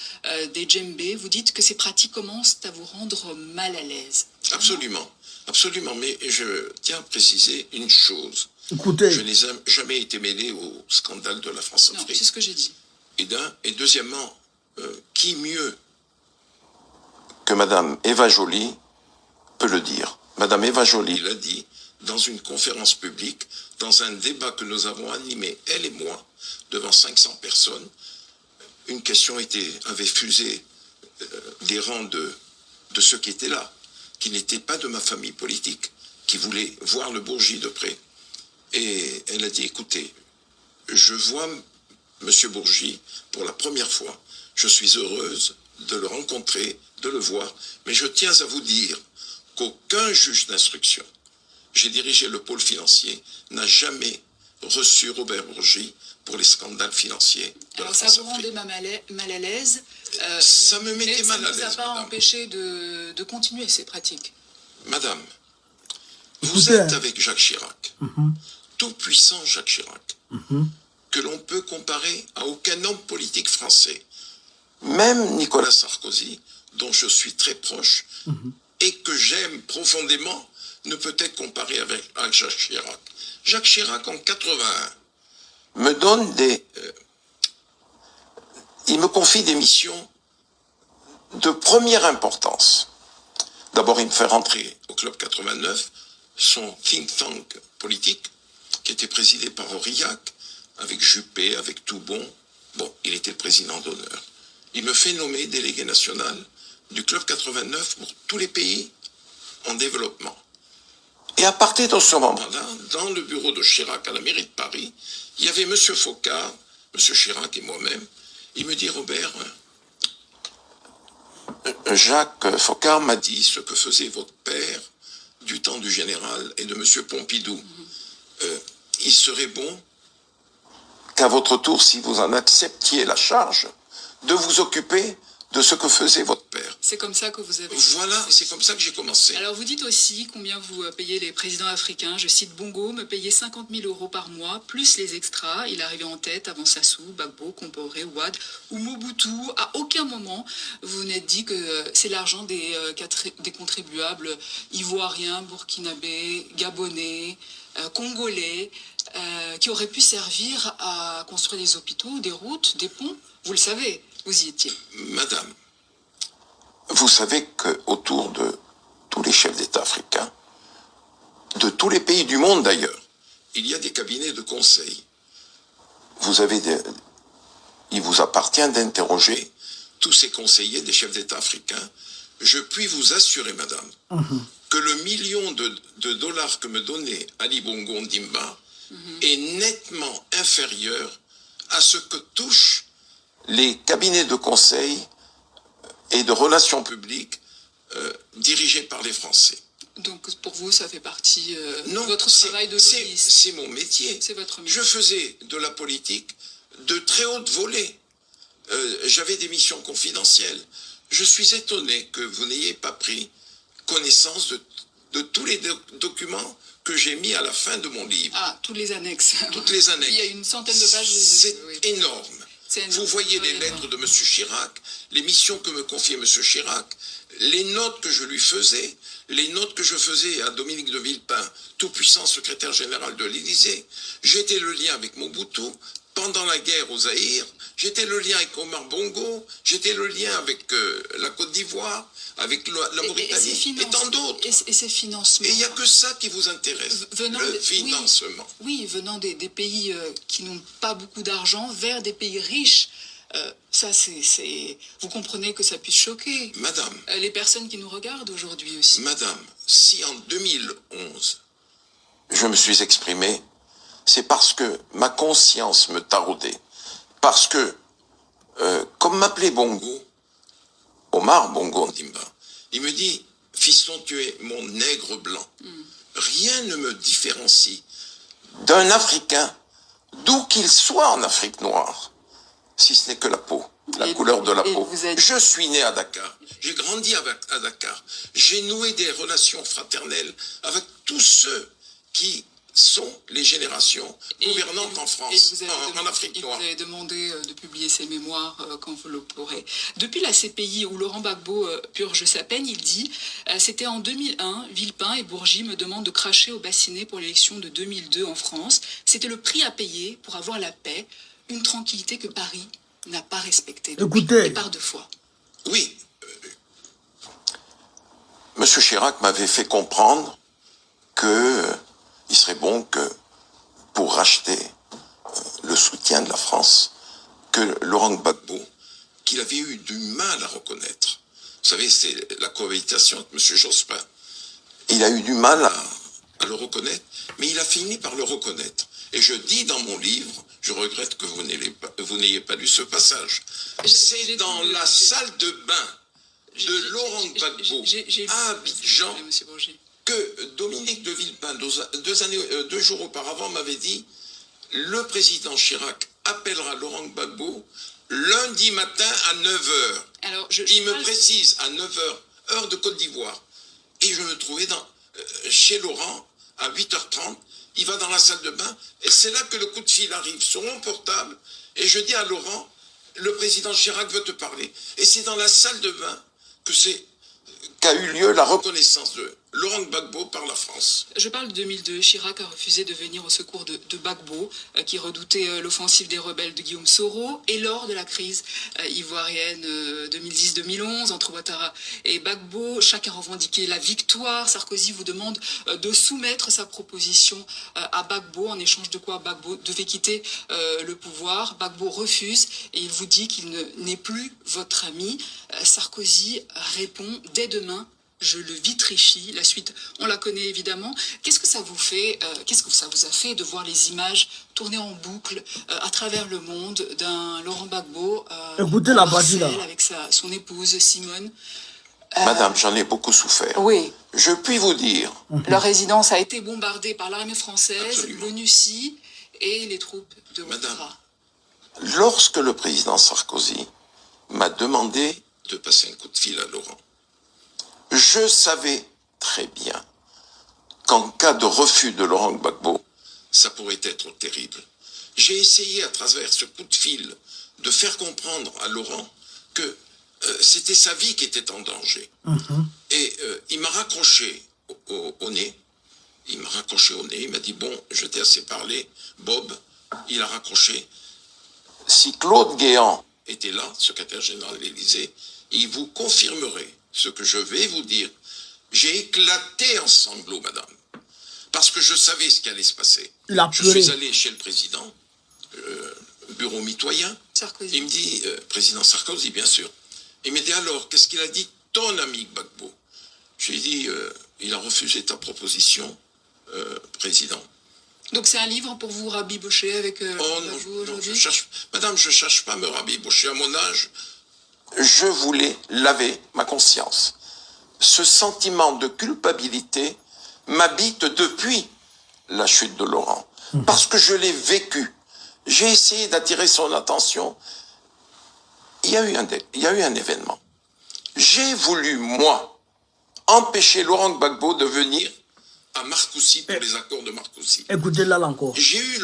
des djembés, vous dites que ces pratiques commencent à vous rendre mal à l'aise. Absolument, absolument. Mais je tiens à préciser une chose. Écoutez. Je n'ai jamais été mêlé au scandale de la Non, France-Afrique. c'est ce que j'ai dit. Et deuxièmement, qui mieux que Madame Eva Joly peut le dire? Madame Eva Joly l'a dit dans une conférence publique, dans un débat que nous avons animé, elle et moi, devant 500 personnes. Une question avait fusé des rangs de ceux qui étaient là, qui n'étaient pas de ma famille politique, qui voulaient voir le Bourgi de près. Et elle a dit, écoutez, je vois M. Bourgi pour la première fois. Je suis heureuse de le rencontrer, de le voir, mais je tiens à vous dire qu'aucun juge d'instruction, j'ai dirigé le pôle financier, n'a jamais reçu Robert Bourgi pour les scandales financiers de Alors la ça vous France-Afrique. rendait mal à l'aise, Ça me mettait mais mal à ça ne vous a l'aise, pas madame. empêché de continuer ces pratiques. Madame, vous Écoutez, êtes avec Jacques Chirac, tout puissant Jacques Chirac, que l'on peut comparer à aucun homme politique français. Même Nicolas Sarkozy, dont je suis très proche et que j'aime profondément, ne peut être comparé avec Jacques Chirac. Jacques Chirac, en 81, me donne il me confie des missions de première importance. D'abord, il me fait rentrer au Club 89, son think tank politique, qui était présidé par Aurillac, avec Juppé, avec Toubon. Bon, il était le président d'honneur. Il me fait nommer délégué national du Club 89 pour tous les pays en développement. Et à partir de ce moment-là, dans le bureau de Chirac à la mairie de Paris, il y avait M. Focard, M. Chirac et moi-même. Il me dit, Robert, Jacques Focard m'a dit ce que faisait votre père du temps du général et de M. Pompidou. Il serait bon qu'à votre tour, si vous en acceptiez la charge, de vous occuper de ce que faisait votre père. C'est comme ça que vous avez... Voilà, c'est comme ça que j'ai commencé. Alors vous dites aussi combien vous payez les présidents africains. Je cite Bongo, me payait 50 000 € par mois, plus les extras. Il arrivait en tête avant Sassou, Gbagbo, Compaoré, Wade ou Mobutu. À aucun moment, vous n'êtes dit que c'est l'argent des contribuables ivoiriens, burkinabés, gabonais, congolais, qui auraient pu servir à construire des hôpitaux, des routes, des ponts. Vous le savez, vous y étiez. Madame, vous savez qu'autour de tous les chefs d'État africains, de tous les pays du monde d'ailleurs, il y a des cabinets de conseil. Il vous appartient d'interroger tous ces conseillers des chefs d'État africains. Je puis vous assurer, madame, que le million de dollars que me donnait Ali Bongo Ondimba est nettement inférieur à ce que touchent les cabinets de conseil et de relations publiques dirigés par les Français. Donc pour vous, ça fait partie Non, de votre travail de lobbyiste. c'est mon métier. C'est votre métier. Je faisais de la politique de très haute volée. J'avais des missions confidentielles. Je suis étonné que vous n'ayez pas pris connaissance de tous les documents que j'ai mis à la fin de mon livre. Ah, toutes les annexes. Toutes les annexes. Il y a une centaine de pages. C'est Oui. énorme. Vous voyez les lettres de M. Chirac, les missions que me confiait M. Chirac, les notes que je lui faisais, les notes que je faisais à Dominique de Villepin, tout-puissant secrétaire général de l'Élysée. J'étais le lien avec Mobutu pendant la guerre au Zaïre, j'étais le lien avec Omar Bongo, j'étais le lien avec la Côte d'Ivoire, avec la Mauritanie et tant d'autres. Et ces financements. Et il n'y a que ça qui vous intéresse, le financement. Oui, venant des pays qui n'ont pas beaucoup d'argent vers des pays riches. Ça, vous comprenez que ça puisse choquer. Madame. Les personnes qui nous regardent aujourd'hui aussi. Madame, si en 2011, je me suis exprimé, c'est parce que ma conscience me taraudait. Parce que, comme m'appelait Bongo, Omar Bongo Ondimba, il me dit, fiston, tu es mon nègre blanc. Rien ne me différencie d'un Africain, d'où qu'il soit en Afrique noire, si ce n'est que la peau, la couleur de la peau. Je suis né à Dakar, j'ai grandi à Dakar, j'ai noué des relations fraternelles avec tous ceux qui sont les générations gouvernantes en France, en Afrique noire. Vous avez demandé de publier ses mémoires quand vous le pourrez. Depuis la CPI où Laurent Gbagbo purge sa peine, il dit « C'était en 2001, Villepin et Bourgi me demandent de cracher au bassinet pour l'élection de 2002 en France. C'était le prix à payer pour avoir la paix, une tranquillité que Paris n'a pas respectée depuis, et par deux fois. » Oui. Monsieur Chirac m'avait fait comprendre que il serait bon que, pour racheter le soutien de la France, que Laurent Gbagbo, qu'il avait eu du mal à reconnaître, vous savez, c'est la cohabitation de M. Jospin, il a eu du mal à le reconnaître, mais il a fini par le reconnaître. Et je dis dans mon livre, je regrette que vous n'ayez pas lu ce passage, c'est dans la salle de bain de Laurent Gbagbo à Abidjan que Dominique de Villepin 2 jours auparavant, m'avait dit le président Chirac appellera Laurent Gbagbo lundi matin à 9 h. Alors, Il me précise à 9 h, heure de Côte d'Ivoire. Et je me trouvais chez Laurent à 8h30. Il va dans la salle de bain et c'est là que le coup de fil arrive sur mon portable. Et je dis à Laurent, le président Chirac veut te parler. Et c'est dans la salle de bain qu'a eu lieu la reconnaissance de Laurent Gbagbo par la France. Je parle de 2002. Chirac a refusé de venir au secours de Gbagbo, qui redoutait l'offensive des rebelles de Guillaume Soro. Et lors de la crise ivoirienne 2010-2011, entre Ouattara et Gbagbo, chacun revendiquait la victoire. Sarkozy vous demande de soumettre sa proposition à Gbagbo, en échange de quoi Gbagbo devait quitter le pouvoir. Gbagbo refuse et il vous dit qu'il n'est plus votre ami. Sarkozy répond dès demain: je le Vitréchie. La suite, on la connaît évidemment. Qu'est-ce que ça vous fait, qu'est-ce que ça vous a fait de voir les images tourner en boucle à travers le monde d'un Laurent Gbagbo Écoutez la partie là. avec son épouse Simone? Madame, j'en ai beaucoup souffert. Oui. Je puis vous dire. Leur résidence a été bombardée par l'armée française, Absolument. l'ONUCI et les troupes de Madame, Ouattara. lorsque le président Sarkozy m'a demandé de passer un coup de fil à Laurent, je savais très bien qu'en cas de refus de Laurent Gbagbo, ça pourrait être terrible. J'ai essayé à travers ce coup de fil de faire comprendre à Laurent que c'était sa vie qui était en danger. Et il m'a raccroché au nez. Il m'a raccroché au nez. Il m'a dit, bon, je t'ai assez parlé. Bob, il a raccroché. Si Claude Guéant était là, secrétaire général de l'Élysée, il vous confirmerait ce que je vais vous dire. J'ai éclaté en sanglots, madame, parce que je savais ce qui allait se passer. Je suis allé chez le président, bureau mitoyen. Sarkozy. Il me dit, président Sarkozy, bien sûr. Il me dit, alors, qu'est-ce qu'il a dit ton ami Gbagbo? Je lui ai dit, il a refusé ta proposition, président. Donc c'est un livre pour vous rabibocher avec Gbagbo aujourd'hui? Madame, je ne cherche pas à me rabibocher à mon âge. Je voulais laver ma conscience. Ce sentiment de culpabilité m'habite depuis la chute de Laurent. Parce que je l'ai vécu. J'ai essayé d'attirer son attention. Il y a eu un événement. J'ai voulu, moi, empêcher Laurent Gbagbo de venir à Marcoussis pour les accords de Marcoussis. Écoutez-la là encore. J'ai eu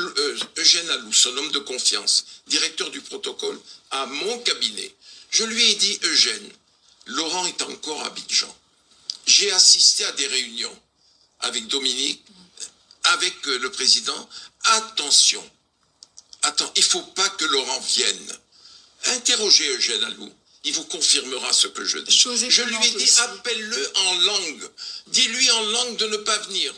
Eugène Alou, son homme de confiance, directeur du protocole, à mon cabinet. Je lui ai dit, Eugène, Laurent est encore à Abidjan. J'ai assisté à des réunions avec Dominique, avec le président. Attention, il ne faut pas que Laurent vienne. Interrogez Eugène Alou. Il vous confirmera ce que je dis. Je lui ai dit, appelle-le en langue. Dis-lui en langue de ne pas venir.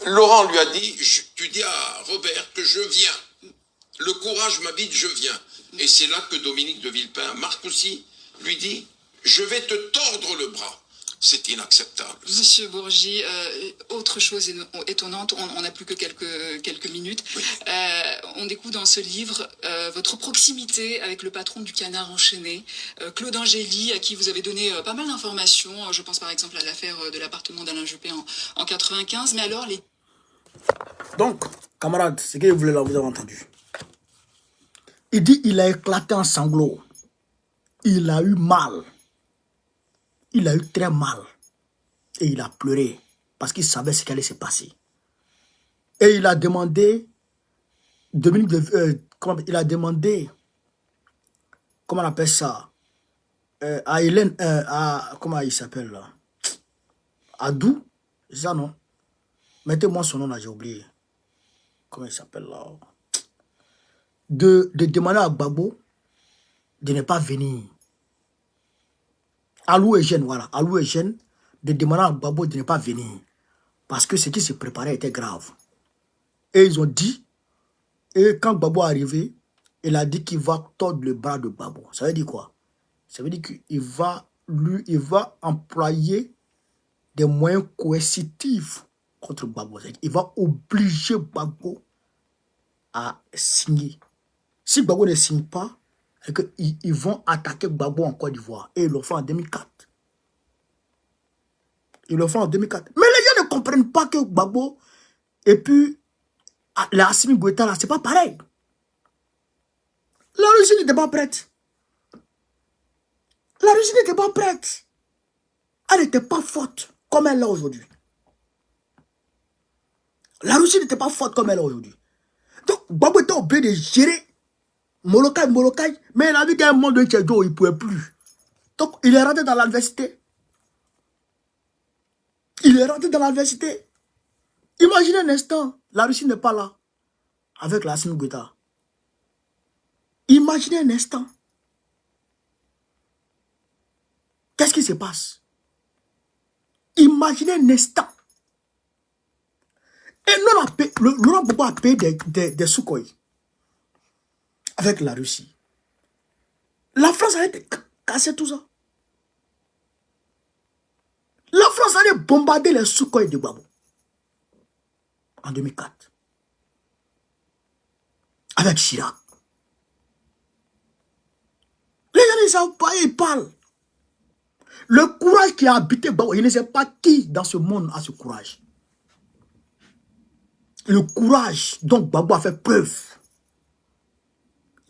Laurent lui a dit, tu dis à Robert que je viens. Le courage m'habite, je viens. Et c'est là que Dominique de Villepin, Marcoussis, lui dit, je vais te tordre le bras. C'est inacceptable. Monsieur Bourgi, autre chose étonnante, on n'a plus que quelques minutes. Oui. On découvre dans ce livre votre proximité avec le patron du Canard enchaîné, Claude Angély, à qui vous avez donné pas mal d'informations. Je pense par exemple à l'affaire de l'appartement d'Alain Juppé en 95. Mais alors les... Donc, camarades, ce que je voulais là, vous avez entendu. Il dit il a éclaté en sanglots. Il a eu mal. Il a eu très mal. Et il a pleuré. Parce qu'il savait ce qui allait se passer. Et il a demandé... il a demandé... Comment on appelle ça? À Hélène... comment il s'appelle là? Adou? C'est ça, non? Mettez-moi son nom là, j'ai oublié. Comment il s'appelle là? De demander à Gbagbo de ne pas venir. Alou Eugène, voilà. Alou Eugène, de demander à Gbagbo de ne pas venir. Parce que ce qui se préparait était grave. Et ils ont dit, et quand Gbagbo est arrivé, il a dit qu'il va tordre le bras de Gbagbo. Ça veut dire quoi? Ça veut dire qu'il va, il va employer des moyens coercitifs contre Gbagbo. Il va obliger Gbagbo à signer. Si Gbagbo ne signe pas, ils vont attaquer Gbagbo en Côte d'Ivoire. Et ils le font en 2004. Ils le font en 2004. Mais les gens ne comprennent pas que Gbagbo et puis la Assimi Goïta, là, c'est pas pareil. La Russie n'était pas prête. La Russie n'était pas prête. Elle n'était pas forte comme elle est aujourd'hui. La Russie n'était pas forte comme elle est aujourd'hui. Donc, Gbagbo était obligé de gérer Molokai, mais il a vu qu'à un moment de Tchédo, il ne pouvait plus. Donc, il est rentré dans l'adversité. Il est rentré dans l'adversité. Imaginez un instant, la Russie n'est pas là avec la Assimi Goïta. Imaginez un instant. Qu'est-ce qui se passe? Imaginez un instant. Et Laurent Gbagbo a payé des Sukhoi avec la Russie. La France allait casser tout ça. La France allait bombarder les Sukhoi de Gbagbo en 2004. Avec Chirac. Les gens ne savent pas, ils parlent. Le courage qui a habité Gbagbo, je ne sais pas qui dans ce monde a ce courage. Le courage dont Gbagbo a fait preuve.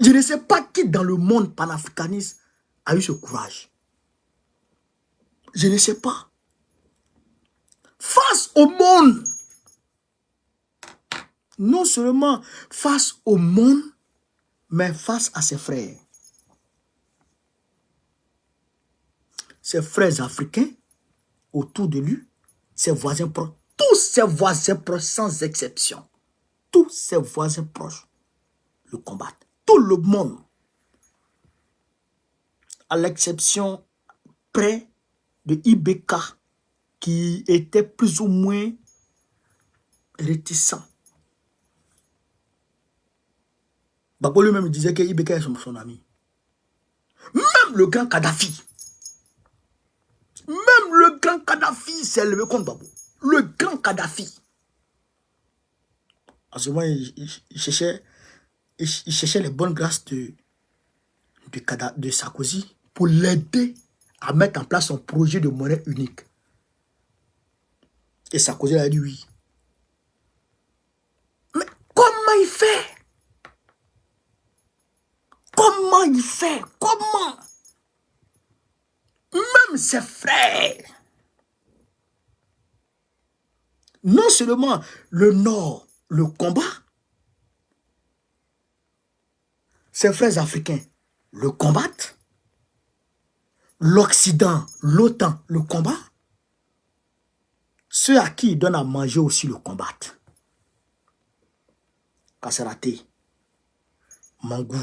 Je ne sais pas qui dans le monde panafricaniste a eu ce courage. Je ne sais pas. Face au monde. Non seulement face au monde, mais face à ses frères. Ses frères africains autour de lui, ses voisins proches, tous ses voisins proches sans exception. Tous ses voisins proches le combattent. Tout le monde. À l'exception près de IBK qui était plus ou moins réticent. Gbagbo lui-même disait que IBK est son ami. Même le grand Kadhafi. Même le grand Kadhafi s'est levé contre Gbagbo. Le grand Kadhafi. En ce moment, il cherchait les bonnes grâces de Sarkozy pour l'aider à mettre en place son projet de monnaie unique. Et Sarkozy a dit oui. Mais comment il fait? Comment il fait? Comment? Même ses frères. Non seulement le Nord le combat, ses frères africains le combattent, l'Occident, l'OTAN le combat, ceux à qui il donne à manger aussi le combattent. Kasserate, Mangou,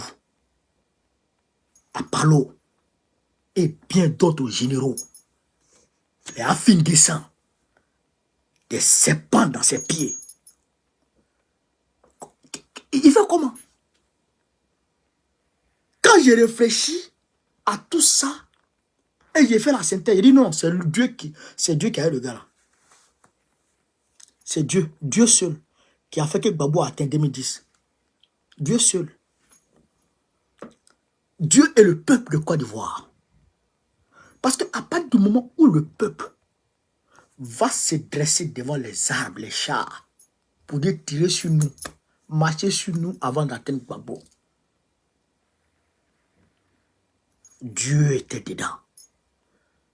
Apalo et bien d'autres généraux, les Afingissants, des serpents dans ses pieds. Il fait comment? Quand j'ai réfléchi à tout ça, et j'ai fait la synthèse, il dit non, c'est Dieu qui a eu le gars là. C'est Dieu seul, qui a fait que Gbagbo a atteint 2010. Dieu seul. Dieu est le peuple de Côte d'Ivoire. Parce qu'à partir du moment où le peuple va se dresser devant les arbres, les chars, pour dire tirer sur nous, marcher sur nous avant d'atteindre Gbagbo, Dieu était dedans.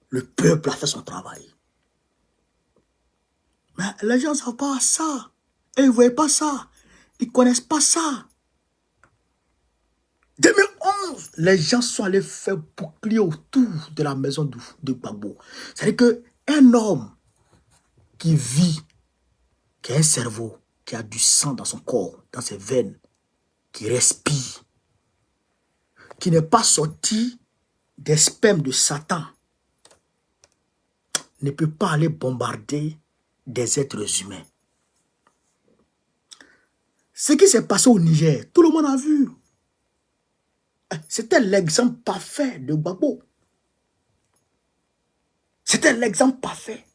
Le peuple a fait son travail. Mais les gens ne savent pas ça. Et ils ne voyaient pas ça. Ils ne connaissent pas ça. 2011, les gens sont allés faire bouclier autour de la maison de Gbagbo. C'est-à-dire qu'un homme qui vit, qui a un cerveau, qui a du sang dans son corps, dans ses veines, qui respire, qui n'est pas sorti des spermes de Satan, ne peut pas aller bombarder des êtres humains. Ce qui s'est passé au Niger, tout le monde a vu. C'était l'exemple parfait de Gbagbo. C'était l'exemple parfait.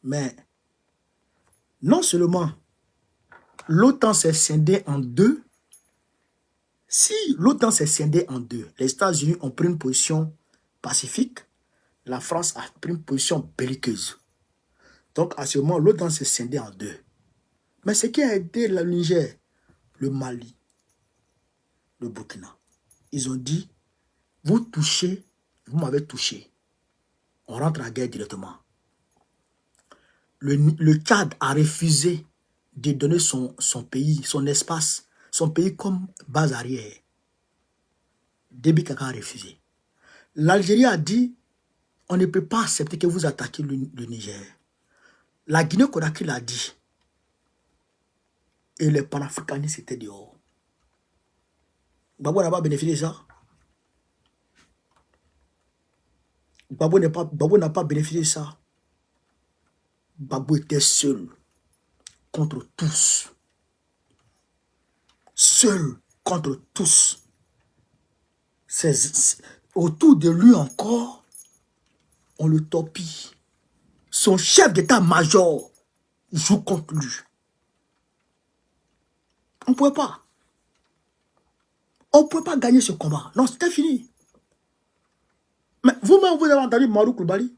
Mais non seulement l'OTAN s'est scindée en deux, si l'OTAN s'est scindée en deux, les États-Unis ont pris une position pacifique, la France a pris une position belliqueuse. Donc, à ce moment, l'OTAN s'est scindé en deux. Mais ce qui a aidé le Niger, le Mali, le Burkina, ils ont dit, vous touchez, vous m'avez touché. On rentre en guerre directement. Le Tchad a refusé de donner son pays, son espace, son pays comme base arrière. Déby Kaka a refusé. L'Algérie a dit, on ne peut pas accepter que vous attaquiez le Niger. La Guinée-Conakry l'a dit. Et les panafricanistes étaient dehors. Gbagbo n'a pas bénéficié de ça. Gbagbo n'a pas bénéficié de ça. Gbagbo était seul contre tous. Seul contre tous. Autour de lui encore, on le torpille. Son chef d'état-major joue contre lui. On ne pouvait pas. On ne pouvait pas gagner ce combat. Non, c'était fini. Mais vous-même, vous avez entendu Marou Koulibaly?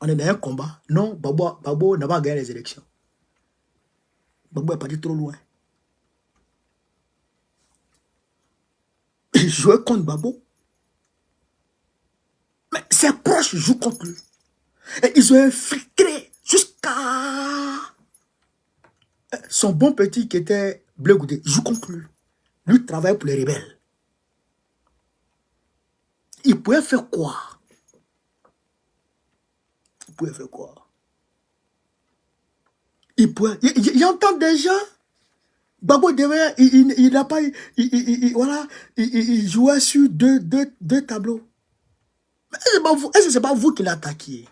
On est dans un combat. Non, Babo n'a pas gagné les élections. Babo est parti trop loin. Il jouait contre Babo. Mais ses proches jouent contre lui. Et ils ont infiltré jusqu'à... Son bon petit qui était Bleu Goudé joue contre lui. Lui travaille pour les rebelles. Il pouvait faire quoi? Il pouvait faire quoi? Il pouvait... Il entend déjà. Babo devait... Il n'a pas... Voilà. Il jouait sur deux tableaux. Est-ce que ce n'est pas vous qui l'attaquiez?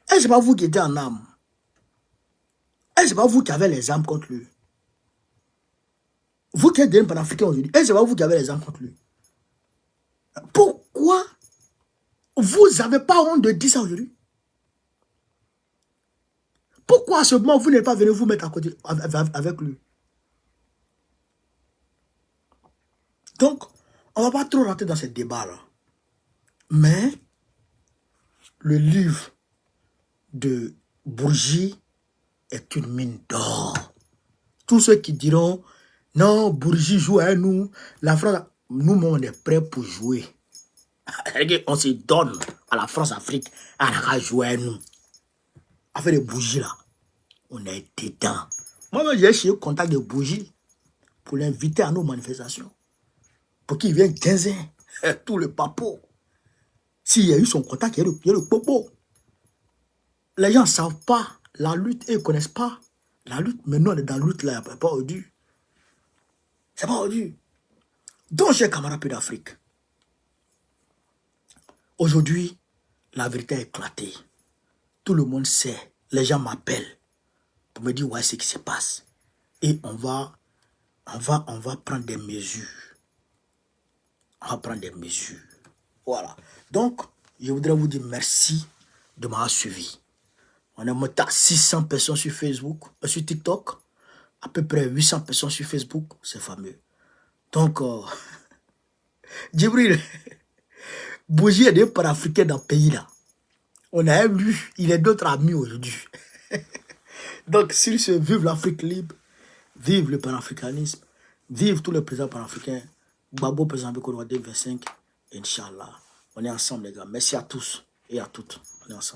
Est-ce que ce n'est pas vous qui étiez en armes? Est-ce que ce n'est pas vous qui avez les armes contre lui? Vous qui êtes des panafricains aujourd'hui, est-ce que ce n'est pas vous qui avez les armes contre lui? Pourquoi vous n'avez pas honte de dire ça aujourd'hui? Pourquoi à ce moment vous n'êtes pas venu vous mettre à côté avec lui? Donc, on ne va pas trop rentrer dans ce débat-là. Mais, le livre de Bourgi est une mine d'or. Tous ceux qui diront, non, Bourgi joue à nous, la France, nous, on est prêts pour jouer. On se donne à la France-Afrique, à jouer à nous. Avec les bougies là, on est dedans. Moi, j'ai essayé de contact de Bourgi pour l'inviter à nos manifestations. Pour qu'il vienne 15 ans, tout le papo. S'il y a eu son contact, il y a le popo. Les gens ne savent pas la lutte et ils ne connaissent pas la lutte. Mais nous, on est dans la lutte là, il n'y a pas aujourd'hui. C'est pas aujourd'hui. Donc, chers camarades d'Afrique, aujourd'hui, la vérité est éclatée. Tout le monde sait. Les gens m'appellent pour me dire ouais, ce qui se passe. Et on va prendre des mesures. On va prendre des mesures. Voilà. Donc, je voudrais vous dire merci de m'avoir suivi. On est monté à 600 personnes sur Facebook, sur TikTok. À peu près 800 personnes sur Facebook. C'est fameux. Donc, Djibril, Bourgi est des panafricains dans le pays là. On a lu, il est d'autres amis aujourd'hui. Donc, s'il se vive l'Afrique libre, vive le panafricanisme, vive tous les présidents panafricains, Gbagbo président Beko 2025, Inch'Allah. On est ensemble les gars. Merci à tous et à toutes. On est ensemble.